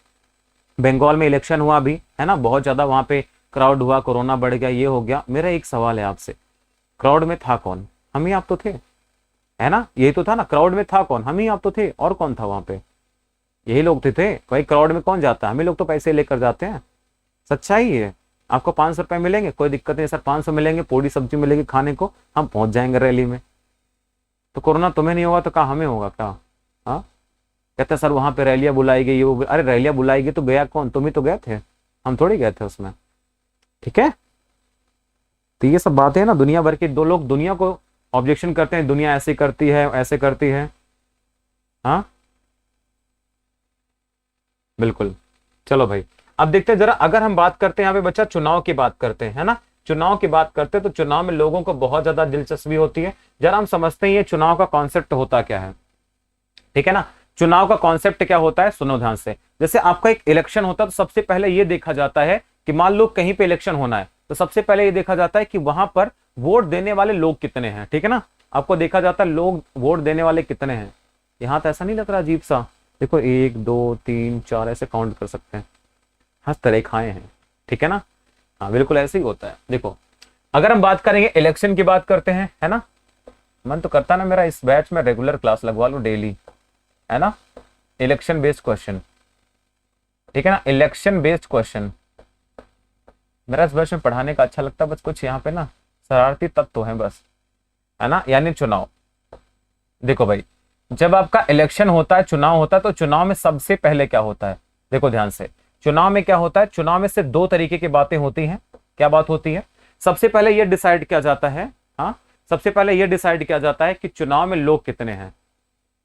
बंगाल में इलेक्शन हुआ अभी, है ना, बहुत ज्यादा वहां पे क्राउड हुआ, कोरोना बढ़ गया, ये हो गया। मेरा एक सवाल है आपसे, क्राउड में था कौन, हम ही आप तो थे, है ना। यही तो था ना, क्राउड में था कौन, हम ही आप तो थे, और कौन था वहां पे, यही लोग थे। भाई क्राउड में कौन जाता है, हम ही लोग तो पैसे लेकर जाते हैं, सच्चाई है। आपको 500 रुपए मिलेंगे, कोई दिक्कत नहीं सर, 500 मिलेंगे, पूरी सब्जी मिलेगी खाने को, हम पहुंच जाएंगे रैली में। तो कोरोना तुम्हें नहीं होगा तो क्या हमें होगा क्या। हाँ, कहते सर वहां पे रैलियां बुलाई गई, वो अरे रैलियां बुलाई गई तो गया कौन, तुम ही तो गए थे, हम थोड़ी गए थे उसमें, ठीक है। तो ये सब बातें है ना, दुनिया भर के 2 लोग दुनिया को ऑब्जेक्शन करते हैं, दुनिया ऐसे करती है ऐसे करती है। हाँ बिल्कुल। चलो भाई अब देखते हैं जरा, अगर हम बात करते हैं यहाँ पे बच्चा चुनाव की बात करते हैं, है ना, चुनाव की बात करते हैं, तो चुनाव में लोगों को बहुत ज्यादा दिलचस्पी होती है। जरा हम समझते हैं ये चुनाव का कॉन्सेप्ट होता क्या है, ठीक है ना। चुनाव का कॉन्सेप्ट क्या होता है, सुनो ध्यान से। जैसे आपका एक इलेक्शन होता है तो सबसे पहले ये देखा जाता है कि मान लो कहीं पे इलेक्शन होना है, तो सबसे पहले ये देखा जाता है कि वहां पर वोट देने वाले लोग कितने हैं, ठीक है ना। आपको देखा जाता है लोग वोट देने वाले कितने हैं, यहाँ तो ऐसा नहीं लग रहा अजीब सा? देखो 1 2 3 4 ऐसे काउंट कर सकते हैं, हस्त रेखाएं हैं, ठीक है ना? हाँ बिल्कुल ऐसे ही होता है। देखो अगर हम बात करेंगे इलेक्शन की बात करते हैं, है ना, मन तो करता ना मेरा इस बैच में रेगुलर क्लास लगवा लूं डेली, है ना, इलेक्शन बेस्ड क्वेश्चन, ठीक है ना, इलेक्शन बेस्ड क्वेश्चन मेरा इस बैच में पढ़ाने का अच्छा लगता है। बस कुछ यहाँ पे ना शरारती तत्व तो है बस, है ना, यानी चुनाव। देखो भाई जब आपका इलेक्शन होता है, चुनाव होता है, तो चुनाव में सबसे पहले क्या होता है, देखो ध्यान से, चुनाव में क्या होता है, चुनाव में सिर्फ 2 तरीके की बातें होती हैं। क्या बात होती है? सबसे पहले यह डिसाइड किया जाता है, हाँ, सबसे पहले यह डिसाइड किया जाता है कि चुनाव में लोग कितने हैं,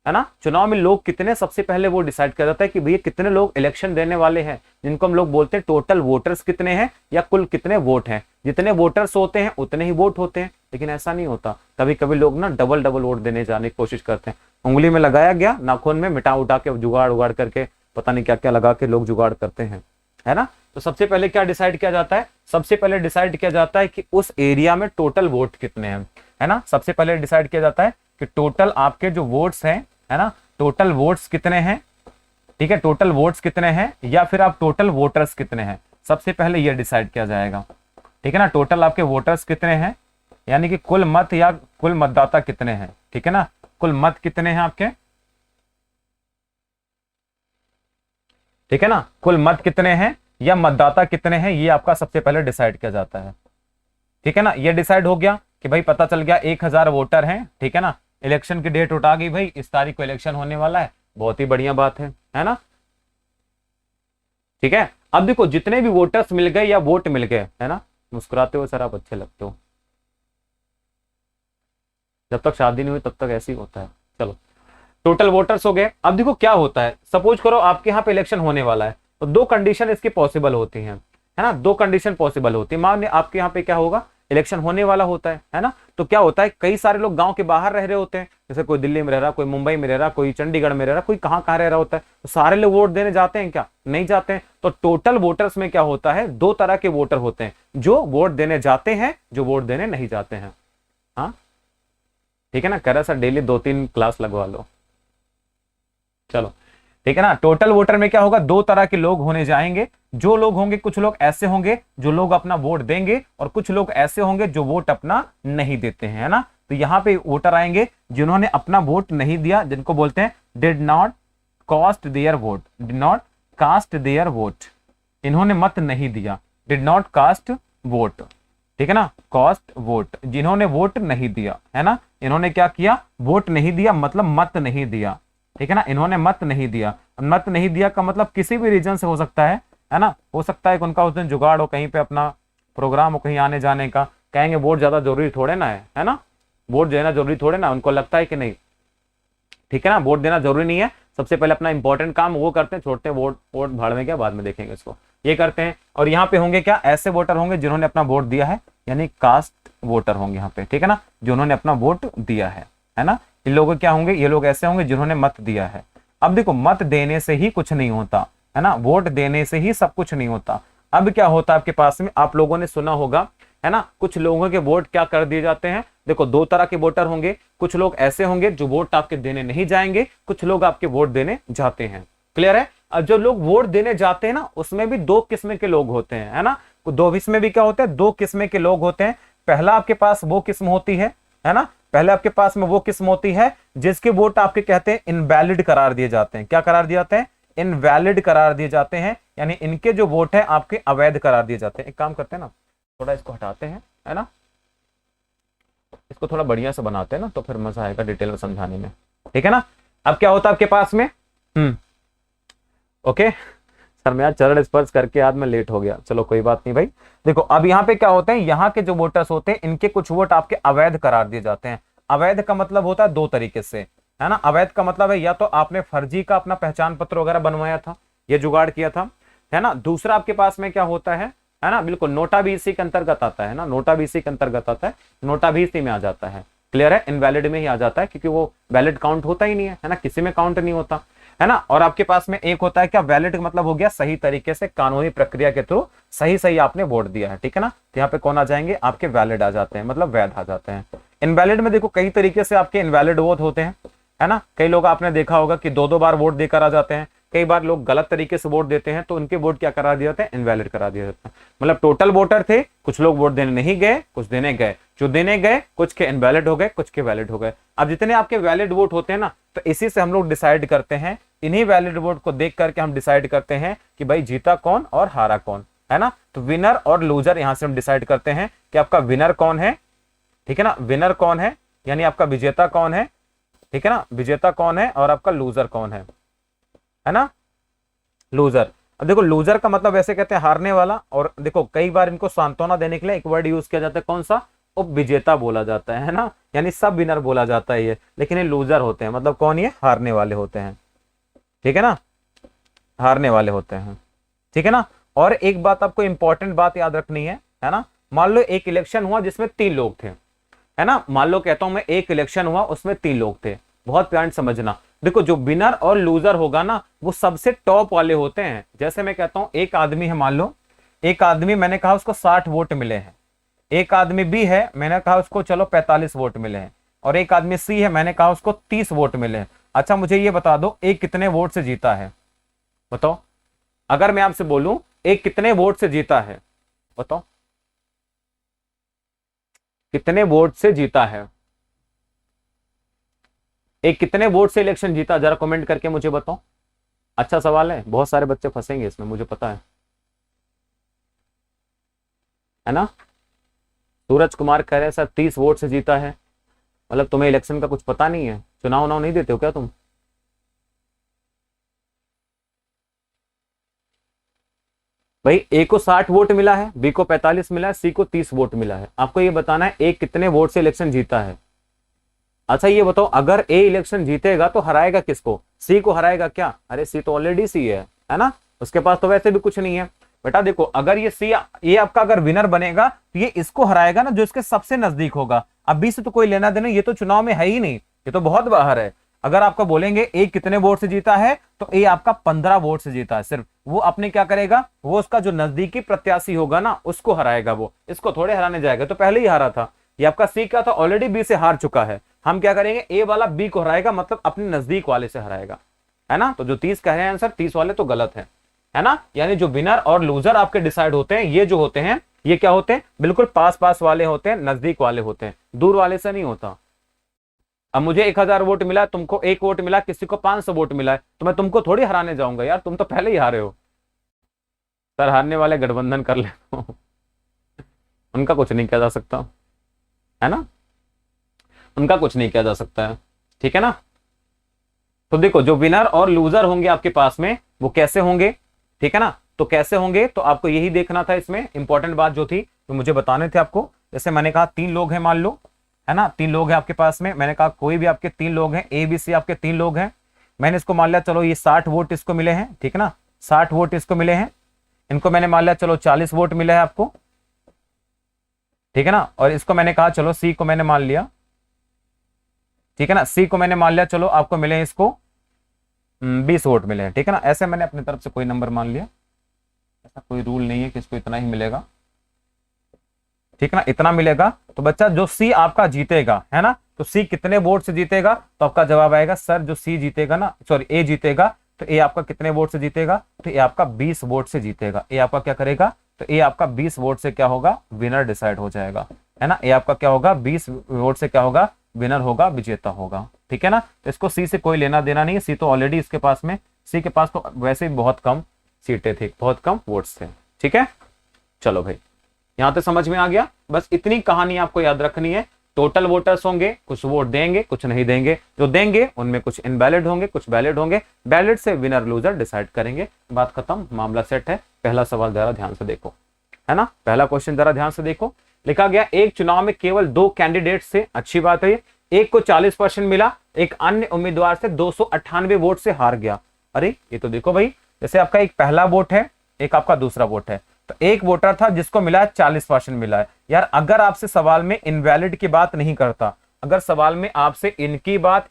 है ना, चुनाव में लोग कितने, सबसे पहले वो डिसाइड किया जाता है कि भैया कितने लोग इलेक्शन देने वाले हैं, जिनको हम लोग बोलते हैं टोटल वोटर्स कितने हैं या कुल कितने वोट हैं। जितने वोटर्स होते हैं उतने ही वोट होते हैं, लेकिन ऐसा नहीं होता, कभी कभी लोग ना डबल डबल वोट देने जाने की कोशिश करते हैं। उंगली में लगाया गया, नाखून में मिटा उठा के जुगाड़ उगाड़ करके पता नहीं क्या क्या लगा के लोग जुगाड़ करते हैं, है ना। तो सबसे पहले क्या डिसाइड किया जाता है, सबसे पहले डिसाइड किया जाता है कि उस एरिया में टोटल वोट कितने हैं, है ना। सबसे पहले डिसाइड किया जाता है कि टोटल आपके जो वोट्स हैं, है ना, टोटल वोट्स कितने हैं, ठीक है, टोटल वोट्स कितने हैं, या फिर आप टोटल वोटर्स कितने हैं, सबसे पहले यह डिसाइड किया जाएगा, ठीक है ना। टोटल आपके वोटर्स कितने हैं, यानी कि कुल मत या कुल मतदाता कितने हैं, ठीक है ना, कुल मत कितने हैं आपके, ठीक है ना, कुल मत कितने हैं या मतदाता कितने हैं, ये आपका सबसे पहले डिसाइड किया जाता है, ठीक है ना। ये डिसाइड हो गया कि भाई पता चल गया 1000 वोटर हैं, ठीक है ना, इलेक्शन की डेट उठा गई भाई, इस तारीख को इलेक्शन होने वाला है, बहुत ही बढ़िया बात है ना, ठीक है। अब देखो जितने भी वोटर्स मिल गए या वोट मिल गए, है ना, मुस्कुराते हो सर आप, अच्छे लगते हो, जब तक शादी नहीं हुई तब तक ऐसे ही होता है। चलो टोटल वोटर्स हो गए। अब देखो क्या होता है, सपोज करो आपके यहाँ पे इलेक्शन होने वाला है, तो 2 कंडीशन इसकी पॉसिबल होती हैं, है ना, 2 कंडीशन पॉसिबल होती है। मान आपके यहाँ पे क्या होगा, इलेक्शन होने वाला होता है ना, तो क्या होता है, कई सारे लोग गांव के बाहर रह रहे होते हैं, जैसे कोई दिल्ली में रह रहा, कोई मुंबई में रह रहा, कोई चंडीगढ़ में रह रहा, कोई कहाँ रह रहा होता है, तो सारे लोग वोट देने जाते हैं क्या, नहीं जाते हैं। तो टोटल वोटर्स में क्या होता है, 2 तरह के वोटर होते हैं, जो वोट देने जाते हैं, जो वोट देने नहीं जाते हैं। हाँ ठीक है ना, कह रहा सर डेली 2-3 क्लास लगवा लो, चलो ठीक है ना। टोटल वोटर में क्या होगा, 2 तरह के लोग होने जाएंगे, जो लोग होंगे, कुछ लोग ऐसे होंगे जो लोग अपना वोट देंगे, और कुछ लोग ऐसे होंगे जो वोट अपना नहीं देते हैं, है ना। तो यहां पे वोटर आएंगे जिन्होंने अपना वोट नहीं दिया, जिनको बोलते हैं did not cast their vote, did not cast their vote, इन्होंने मत नहीं दिया, डिड नॉट कास्ट वोट, ठीक है ना, कास्ट वोट, जिन्होंने वोट नहीं दिया, है ना, इन्होंने क्या किया, वोट नहीं दिया, मतलब मत नहीं दिया, ठीक है ना, इन्होंने मत नहीं दिया। मत नहीं दिया का मतलब किसी भी रीजन से हो सकता है ना, हो सकता है कि उनका उस दिन जुगाड़ हो, कहीं पे अपना प्रोग्राम हो, कहीं आने जाने का, कहेंगे वोट ज्यादा जरूरी थोड़े ना है ना, वोट देना जरूरी थोड़े ना, उनको लगता है कि नहीं, ठीक है ना, वोट देना जरूरी नहीं है, सबसे पहले अपना इंपॉर्टेंट काम वो करते हैं, छोड़ते हैं वोट, वोट भाड़ में क्या, बाद में देखेंगे इसको, ये करते हैं। और यहाँ पे होंगे क्या, ऐसे वोटर होंगे जिन्होंने अपना वोट दिया है, यानी कास्ट वोटर होंगे यहाँ पे, ठीक है ना, जिन्होंने अपना वोट दिया है ना। इन लोगों क्या होंगे, ये लोग ऐसे होंगे जिन्होंने मत दिया है। अब देखो मत देने से ही कुछ नहीं होता, है ना, वोट देने से ही सब कुछ नहीं होता। अब क्या होता है आपके पास में, आप लोगों ने सुना होगा, है ना, कुछ लोगों के वोट क्या कर दिए जाते हैं। देखो 2 तरह के वोटर होंगे, कुछ लोग ऐसे होंगे जो वोट आपके देने नहीं जाएंगे, कुछ लोग आपके वोट देने जाते हैं, क्लियर है। अब जो लोग वोट देने जाते हैं ना, उसमें भी 2 किस्म के लोग होते हैं, है ना, 2 इसमें भी क्या होते हैं, 2 किस्म के लोग होते हैं। पहला आपके पास वो किस्म होती है ना, पहले आपके पास में वो किस्म होती है जिसके वोट आपके कहते हैं इनवैलिड करार दिए जाते हैं। क्या करार दिए जाते हैं, इनवैलिड करार दिए जाते हैं, यानी इनके जो वोट है आपके अवैध करार दिए जाते हैं। एक काम करते हैं ना, थोड़ा इसको हटाते हैं, है ना, इसको थोड़ा बढ़िया से बनाते हैं ना, तो फिर मजा आएगा डिटेल में समझाने में, ठीक है ना। अब क्या होता है आपके पास में, ओके सर मैं आज चरण स्पर्श करके आज मैं लेट हो गया, चलो कोई बात नहीं भाई। देखो अब यहाँ पे क्या होते हैं, यहाँ के जो वोटर्स होते हैं इनके कुछ वोट आपके अवैध करार दिए जाते हैं। अवैध का मतलब होता है 2 तरीके से, है ना। अवैध का मतलब है या तो आपने फर्जी का अपना पहचान पत्र वगैरह बनवाया था, ये जुगाड़ किया था, है ना। दूसरा आपके पास में क्या होता है ना, बिल्कुल नोटा भी इसी के अंतर्गत आता है ना, नोटा भी इसी के अंतर्गत आता है, नोटा भी इसी में आ जाता है, क्लियर है, इनवैलिड में ही आ जाता है, क्योंकि वो वैलिड काउंट होता ही नहीं है ना, किसी में काउंट नहीं होता, है ना। और आपके पास में एक होता है क्या, वैलिड मतलब हो गया सही तरीके से कानूनी प्रक्रिया के थ्रू सही आपने वोट दिया है, ठीक है ना। तो यहाँ पे कौन आ जाएंगे, आपके वैलिड आ जाते हैं, मतलब वैध आ जाते हैं। इनवैलिड में देखो कई तरीके से आपके इनवैलिड वोट होते हैं, है ना। कई लोग आपने देखा होगा कि दो दो बार वोट देकर आ जाते हैं, कई बार लोग गलत तरीके से वोट देते हैं तो उनके वोट क्या करा दिए जाते हैं, इनवैलिड करा दिए जाते हैं। मतलब टोटल वोटर थे, कुछ लोग वोट देने नहीं गए, कुछ देने गए, जो देने गए कुछ के इनवैलिड हो गए, कुछ के वैलिड हो गए। अब जितने आपके वैलिड वोट होते हैं ना, तो इसी से हम लोग डिसाइड करते हैं, इन्हीं वैलिड वोट को देख करके हम डिसाइड करते हैं कि भाई जीता कौन और हारा कौन, है ना। तो विनर और लूजर यहां से हम डिसाइड करते हैं कि आपका विनर कौन है, ठीक है ना, विनर कौन है, यानी आपका विजेता कौन है, ठीक है ना, विजेता कौन है, और आपका लूजर कौन है ना, लूजर। अब देखो लूजर का मतलब वैसे कहते हैं हारने वाला, और देखो कई बार इनको सांत्वना देने के लिए एक वर्ड यूज किया जाता है, कौन सा, उपविजेता बोला जाता है ना, यानी सब विनर बोला जाता है ये, लेकिन ये लूजर होते हैं, मतलब कौन, ये हारने वाले होते हैं, ठीक है ना, हारने वाले होते हैं, ठीक है ना। और एक बात आपको इंपॉर्टेंट बात याद रखनी है ना। मान लो एक इलेक्शन हुआ जिसमें 3 लोग थे, है ना, मान लो कहता हूं मैं एक इलेक्शन हुआ उसमें 3 लोग थे, बहुत प्यार समझना। देखो जो विनर और लूजर होगा ना, वो सबसे टॉप वाले होते हैं। जैसे मैं कहता हूं एक आदमी है, मान लो एक आदमी, मैंने कहा उसको 60 वोट मिले हैं, एक आदमी बी है, मैंने कहा उसको चलो 45 वोट मिले हैं, और एक आदमी सी है, मैंने कहा उसको 30 वोट मिले हैं। अच्छा मुझे ये बता दो एक कितने वोट से जीता है, बताओ। अगर मैं आपसे बोलूं एक कितने वोट से जीता है, बताओ कितने वोट से जीता है, एक कितने वोट से इलेक्शन जीता, जरा कमेंट करके मुझे बताओ। अच्छा सवाल है, बहुत सारे बच्चे फंसेंगे इसमें, मुझे पता है ना। सूरज कुमार कह रहे हैं सर 30 वोट से जीता है, मतलब तुम्हें इलेक्शन का कुछ पता नहीं है, चुनाव उनाव नहीं देते हो क्या तुम। भाई ए को 60 वोट मिला है, बी को 45 मिला है, सी को 30 वोट मिला है, आपको ये बताना है ए कितने वोट से इलेक्शन जीता है। अच्छा ये बताओ अगर ए इलेक्शन जीतेगा तो हराएगा किसको, सी को हराएगा क्या, अरे सी तो ऑलरेडी सी है ना, उसके पास तो वैसे भी कुछ नहीं है। बेटा देखो अगर ये सी, ये आपका अगर विनर बनेगा तो ये इसको हराएगा ना जो इसके सबसे नजदीक होगा। अब बी से तो कोई लेना देना, ये तो चुनाव में है ही नहीं, ये तो बहुत बाहर है। अगर आपको बोलेंगे ए कितने वोट से जीता है, तो ए आपका 15 वोट से जीता है सिर्फ। वो अपने क्या करेगा, वो उसका जो नजदीकी प्रत्याशी होगा ना उसको हराएगा, वो इसको थोड़े हराने जाएगा, तो पहले ही हारा था। ये आपका सी क्या था, ऑलरेडी बी से हार चुका है। हम क्या करेंगे, ए वाला बी को हराएगा, मतलब अपने नजदीक वाले से हराएगा, है ना। तो जो 30 कह रहे हैं आंसर, 30 वाले तो गलत है ना। यानी जो विनर और लूजर आपके डिसाइड होते हैं, ये जो होते हैं ये क्या होते हैं, बिल्कुल पास पास वाले होते हैं, नजदीक वाले होते हैं, दूर वाले से नहीं होता। अब मुझे 1000 वोट मिला, तुमको 1 वोट मिला, किसी को 500 वोट मिला है, तो मैं तुमको थोड़ी हराने जाऊंगा यार, तुम तो पहले ही हारे हो। सर हारने वाले गठबंधन कर ले उनका कुछ नहीं किया जा सकता, है ना, उनका कुछ नहीं किया जा सकता है, ठीक है ना। तो देखो जो विनर और लूजर होंगे आपके पास में वो कैसे होंगे, ठीक है ना। तो कैसे होंगे, तो आपको यही देखना था, इसमें इंपॉर्टेंट बात जो थी तो मुझे बताने थे आपको। जैसे मैंने कहा 3 लोग हैं मान लो, है ना, 3 लोग हैं आपके पास में, मैंने कहा कोई भी आपके 3 लोग हैं, ए बी सी आपके 3 लोग हैं। मैंने इसको मान लिया चलो ये 60 वोट इसको मिले हैं, ठीक है ना, 60 वोट इसको मिले हैं। इनको मैंने मान लिया चलो 40 वोट मिले हैं आपको, ठीक है ना। और इसको मैंने कहा चलो सी को मैंने मान लिया, ठीक है ना, सी को मैंने मान लिया चलो आपको मिले इसको 20 वोट मिले हैं, ठीक है ना। ऐसे मैंने अपनी तरफ से कोई नंबर मान लिया, ऐसा कोई रूल नहीं है कि इसको इतना ही मिलेगा, ठीक है ना, इतना मिलेगा। तो बच्चा जो सी आपका जीतेगा, है ना, तो सी कितने वोट से जीतेगा, तो आपका जवाब आएगा सर जो सी जीतेगा ना, सॉरी ए जीतेगा, तो ए आपका कितने वोट से जीतेगा, तो ए आपका 20 वोट से जीतेगा। ए आपका क्या करेगा, तो ए आपका 20 वोट से क्या होगा, विनर डिसाइड हो जाएगा, है ना। ए आपका क्या होगा, 20 वोट से क्या होगा, विनर होगा, विजेता होगा, ठीक है ना। तो इसको सी से कोई लेना देना नहीं है, सी तो ऑलरेडी इसके पास में, सी के पास तो वैसे ही बहुत कम सीटें थी, बहुत कम वोट्स थे, ठीक है। चलो भाई यहां तक समझ में आ गया, बस इतनी कहानी आपको याद रखनी है। टोटल वोटर्स होंगे, कुछ वोट देंगे कुछ नहीं देंगे, जो देंगे उनमें कुछ इनवैलिड होंगे कुछ वैलिड होंगे, वैलिड से विनर लूजर डिसाइड करेंगे, बात खत्म, मामला सेट है। पहला सवाल जरा ध्यान से देखो, है ना, पहला क्वेश्चन जरा ध्यान से देखो। लिखा गया एक चुनाव में केवल 2 कैंडिडेट से, अच्छी बात है, एक को 40% मिला, एक अन्य उम्मीदवार से 298 वोट से हार गया। अरे ये तो देखो भाई, जैसे आपका एक पहला वोट है, एक आपका दूसरा वोट है, तो एक वोटर था जिसको मिला है 40% मिला है। यार अगर आपसे सवाल में इनवैलिड की बात नहीं करता, अगर सवाल में आपसे इनकी बात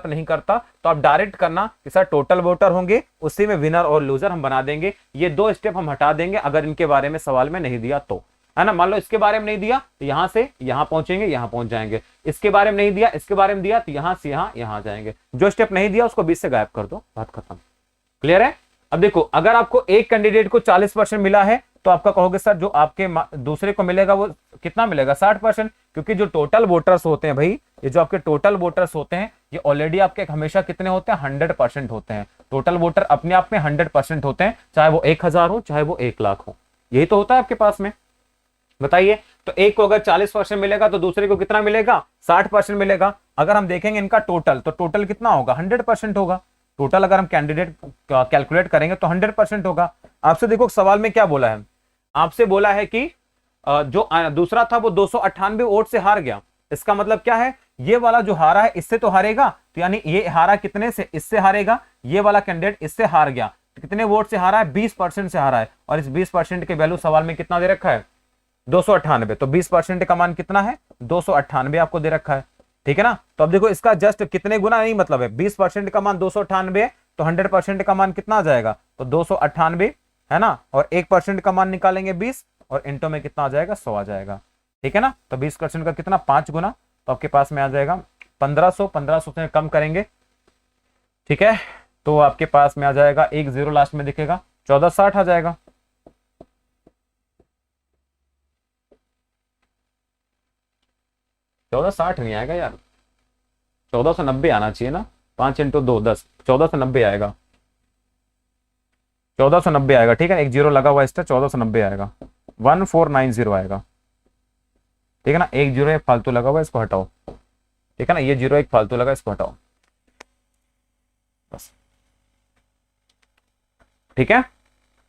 नहीं करता, तो आप डायरेक्ट करना कि सर टोटल वोटर होंगे, उसी में विनर और लूजर हम बना देंगे। ये 2 स्टेप हम हटा देंगे अगर इनके बारे में सवाल में नहीं दिया तो, है ना। मान लो इसके बारे में नहीं दिया तो यहां से यहां पहुंचेंगे, यहां पहुंच जाएंगे। इसके बारे में नहीं दिया, इसके बारे में दिया तो यहां से यहां जाएंगे। जो स्टेप नहीं दिया उसको बीच से गायब कर दो, बात खत्म। क्लियर है। अब देखो, अगर आपको एक कैंडिडेट को 40% मिला है तो आपका कहोगे सर जो आपके दूसरे को मिलेगा वो कितना मिलेगा, 60%। क्योंकि जो टोटल वोटर्स होते हैं भाई, ये जो आपके टोटल वोटर्स होते हैं ये ऑलरेडी आपके हमेशा कितने होते हैं, 100% होते हैं। टोटल वोटर अपने आप में 100% होते हैं, चाहे वो 1000 हो चाहे वो 1 लाख हो। यही तो होता है आपके पास में। बताइए, तो एक को अगर 40% मिलेगा तो दूसरे को कितना मिलेगा, 60% मिलेगा। अगर हम देखेंगे इनका टोटल, तो टोटल कितना होगा, 100% होगा। टोटल अगर हम कैंडिडेट कैलकुलेट करेंगे तो 100% होगा। आपसे देखो सवाल में क्या बोला है, आपसे बोला है कि जो दूसरा था वो 298 वोट से हार गया। इसका मतलब क्या है, ये वाला जो हारा है इससे तो हारेगा, तो यानी ये हारा कितने से, इससे हारेगा। ये वाला कैंडिडेट इससे हार गया, तो कितने वोट से हारा है, 20% से हारा है। और इस 20% के वैल्यू सवाल में कितना दे रखा है, 298। तो 20% का मान कितना है, 298 आपको दे रखा है। ठीक है ना। तो अब देखो इसका जस्ट कितने गुना नहीं मतलब है, 20% का मान 298 है तो 100% का मान कितना आ जाएगा, तो 298 है ना। और 1% का मान निकालेंगे 20, और इंटो में कितना आ जाएगा, 100 आ जाएगा। ठीक है ना। तो 20% का कितना, 5 गुना, तो आपके पास में आ जाएगा 1500। 1500 से कम करेंगे, ठीक है, तो आपके पास में आ जाएगा, एक जीरो लास्ट में दिखेगा, 1460 आ जाएगा। 1460 नहीं आएगा यार, 1490 आना चाहिए ना। 5 × 2 10, 1490 आएगा। 1490 आएगा, ठीक है। एक जीरो लगा हुआ इसका, 1490 आएगा, 1490 आएगा। ठीक है ना। एक जीरो एक फालतू लगा हुआ, इसको हटाओ। ठीक है ना, ये जीरो एक फालतू लगा, इसको हटाओ बस। ठीक है,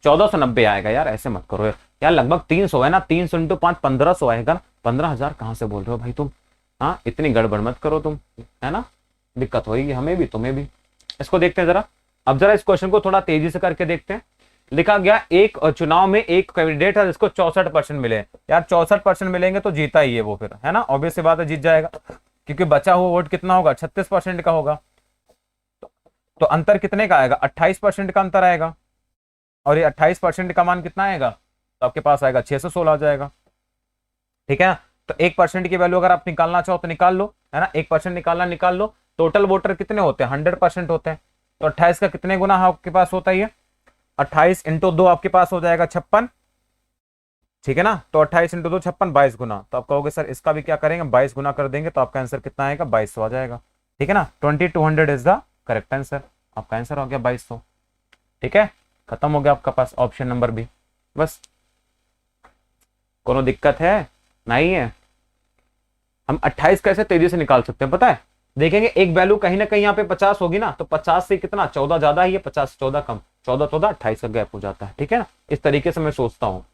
1490 आएगा यार, ऐसे मत करो यार। लगभग 300 है ना, 300 × 5 1500 आएगा। 15,000 कहां से बोल रहे हो भाई तुम, हाँ इतनी गड़बड़ मत करो तुम, है ना। दिक्कत होगी हमें भी तुम्हें भी। इसको देखते हैं जरा। अब जरा इस क्वेश्चन को थोड़ा तेजी से करके देखते हैं। लिखा गया एक चुनाव में एक कैंडिडेट है जिसको 64% मिले। यार 64% मिलेंगे तो जीता ही है वो, फिर है ना, ऑब्वियस सी बात है, जीत जाएगा। क्योंकि बचा हुआ वोट कितना होगा, 36% का होगा। तो अंतर कितने का आएगा, 28% का अंतर आएगा। और ये 28% का मान कितना आएगा, तो आपके पास आएगा 616 आ जाएगा। ठीक है। तो 1% की वैल्यू अगर आप निकालना चाहो तो निकाल लो, है ना। 1% निकालना निकाल लो। टोटल वोटर कितने होते हैं, 100% होते हैं। तो 28 का कितने गुना आपके पास होता है, 28 × 2 आपके पास हो जाएगा 56। ठीक है ना। तो 28 × 2 56, 22 गुना। तो आप कहोगे सर इसका भी क्या करेंगे, 22 गुना कर देंगे तो आपका आंसर कितना आएगा, 2200 आ जाएगा। ठीक है ना। 2200 इज द करेक्ट आंसर। आपका आंसर हो गया 2200। ठीक है, खत्म हो गया आपका पास ऑप्शन नंबर बी। बस, कोनो दिक्कत है नहीं है। हम 28 कैसे तेजी से निकाल सकते हैं पता है, देखेंगे एक वैल्यू कहीं ना कहीं यहाँ पे 50 होगी ना, तो 50 से कितना 14 ज्यादा ही है, 50 14 कम, 14 14 28 का गैप हो जाता है। ठीक है ना। इस तरीके से मैं सोचता हूँ,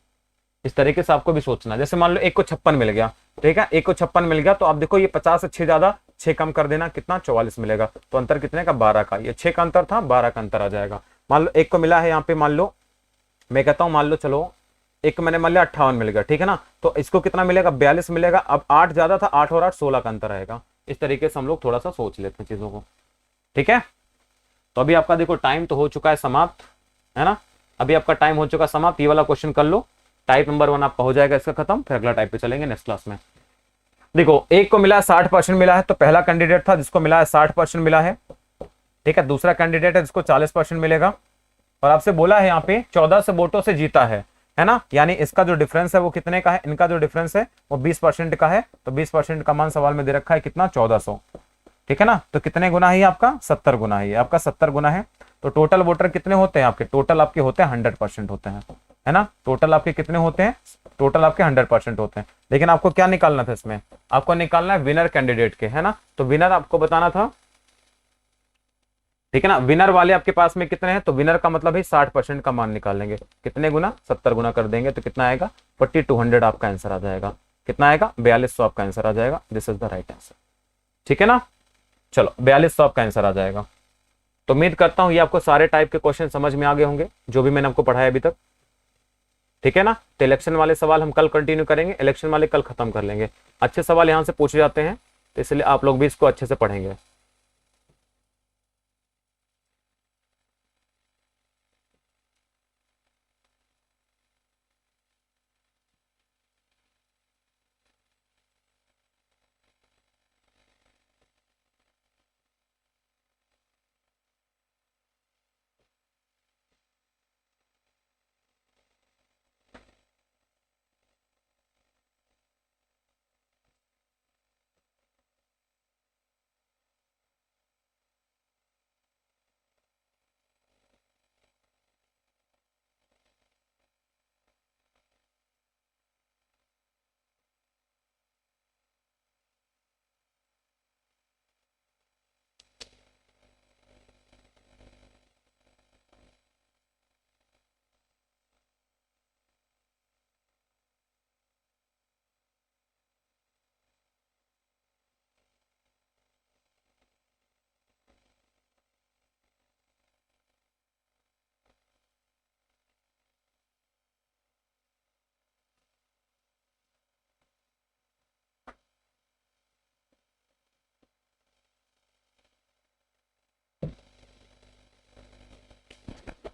इस तरीके से आपको भी सोचना। जैसे मान लो एक को 56 मिल गया, ठीक है, एक को 56 मिल गया, तो आप देखो ये 50 से 6 ज्यादा, 6 कम कर देना, कितना 44 मिलेगा। तो अंतर कितने का, 12 का। ये 6 का अंतर था, 12 का अंतर आ जाएगा। मान लो एक को मिला है यहाँ पे, मान लो मैं कहता हूँ, मान लो चलो एक मैंने मान लिया 58 मिल गया। ठीक है ना। तो इसको कितना मिलेगा, 42 मिलेगा। अब 8 ज्यादा था, 8 और 8 16 का अंतर आएगा। इस तरीके से हम लोग थोड़ा सा सोच लेते हैं चीजों को। ठीक है। तो अभी आपका देखो टाइम तो हो चुका है समाप्त, है ना। अभी आपका टाइम हो चुका है समाप्त। ये वाला क्वेश्चन कर लो, टाइप नंबर 1 आपका हो जाएगा इसका खत्म। फिर अगला टाइप पे चलेंगे नेक्स्ट क्लास में। देखो एक को मिला है 60% मिला है, तो पहला कैंडिडेट था जिसको मिला है 60% मिला है। ठीक है। दूसरा कैंडिडेट है जिसको 40% मिलेगा। और आपसे बोला है यहाँ पे 14 से वोटों से जीता है ना। यानी इसका जो डिफरेंस है वो कितने का है, इनका जो डिफरेंस है वो 20% का है। तो 20% का मान सवाल में दे रखा है कितना, 1400। ठीक है ना। तो कितने गुना है आपका, 70 गुना है आपका, 70 गुना है। तो टोटल वोटर कितने होते हैं आपके, टोटल आपके होते हैं 100% होते हैं, है ना। टोटल आपके कितने होते हैं, टोटल आपके 100% होते हैं। लेकिन आपको क्या निकालना था इसमें, आपको निकालना है विनर कैंडिडेट के, है ना। तो विनर आपको बताना था। ठीक है ना। विनर वाले आपके पास में कितने हैं, तो विनर का मतलब है 60% का मान निकालेंगे। कितने गुना, 70 गुना कर देंगे तो कितना आएगा, 4200 आपका आंसर आ जाएगा। कितना आएगा, 4200 आपका आंसर आ जाएगा। This is the right answer. ठीक है ना। चलो 4200 आपका आंसर आ जाएगा। तो उम्मीद करता हूं ये आपको सारे टाइप के क्वेश्चन समझ में आ गए होंगे जो भी मैंने आपको पढ़ाया अभी तक। ठीक है ना। तो इलेक्शन वाले सवाल हम कल कंटिन्यू करेंगे, इलेक्शन वाले कल खत्म कर लेंगे। अच्छे सवाल यहां से पूछे जाते हैं, तो इसलिए आप लोग भी इसको अच्छे से पढ़ेंगे।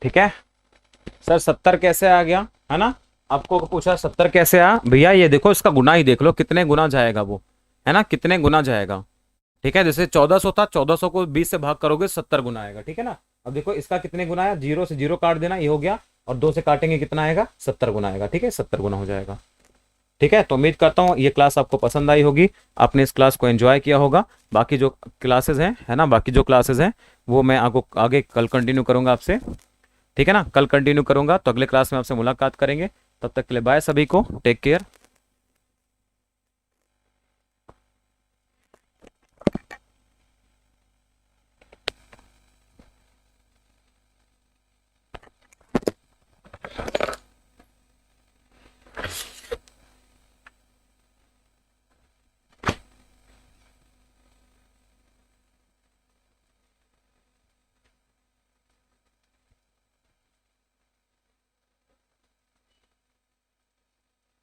ठीक है सर 70 कैसे आ गया, है ना। आपको पूछा 70 कैसे आया, भैया ये देखो इसका गुना ही देख लो, कितने गुना जाएगा वो, है ना, कितने गुना जाएगा। ठीक है, जैसे 1400 था, 1400 को 20 से भाग करोगे 70 गुना आएगा। ठीक है ना। अब देखो इसका कितने गुना आया, 0 से 0 काट देना, ये हो गया, और 2 से काटेंगे कितना आएगा, 70 गुना आएगा। ठीक है, 70 गुना हो जाएगा। ठीक है, तो उम्मीद करता हूँ ये क्लास आपको पसंद आई होगी, आपने इस क्लास को एंजॉय किया होगा। बाकी जो क्लासेस हैं, है ना, बाकी जो क्लासेस हैं वो मैं आपको आगे कल कंटिन्यू करूंगा आपसे। ठीक है ना, कल कंटिन्यू करूंगा, तो अगले क्लास में आपसे मुलाकात करेंगे। तब तक के लिए बाय सभी को, टेक केयर।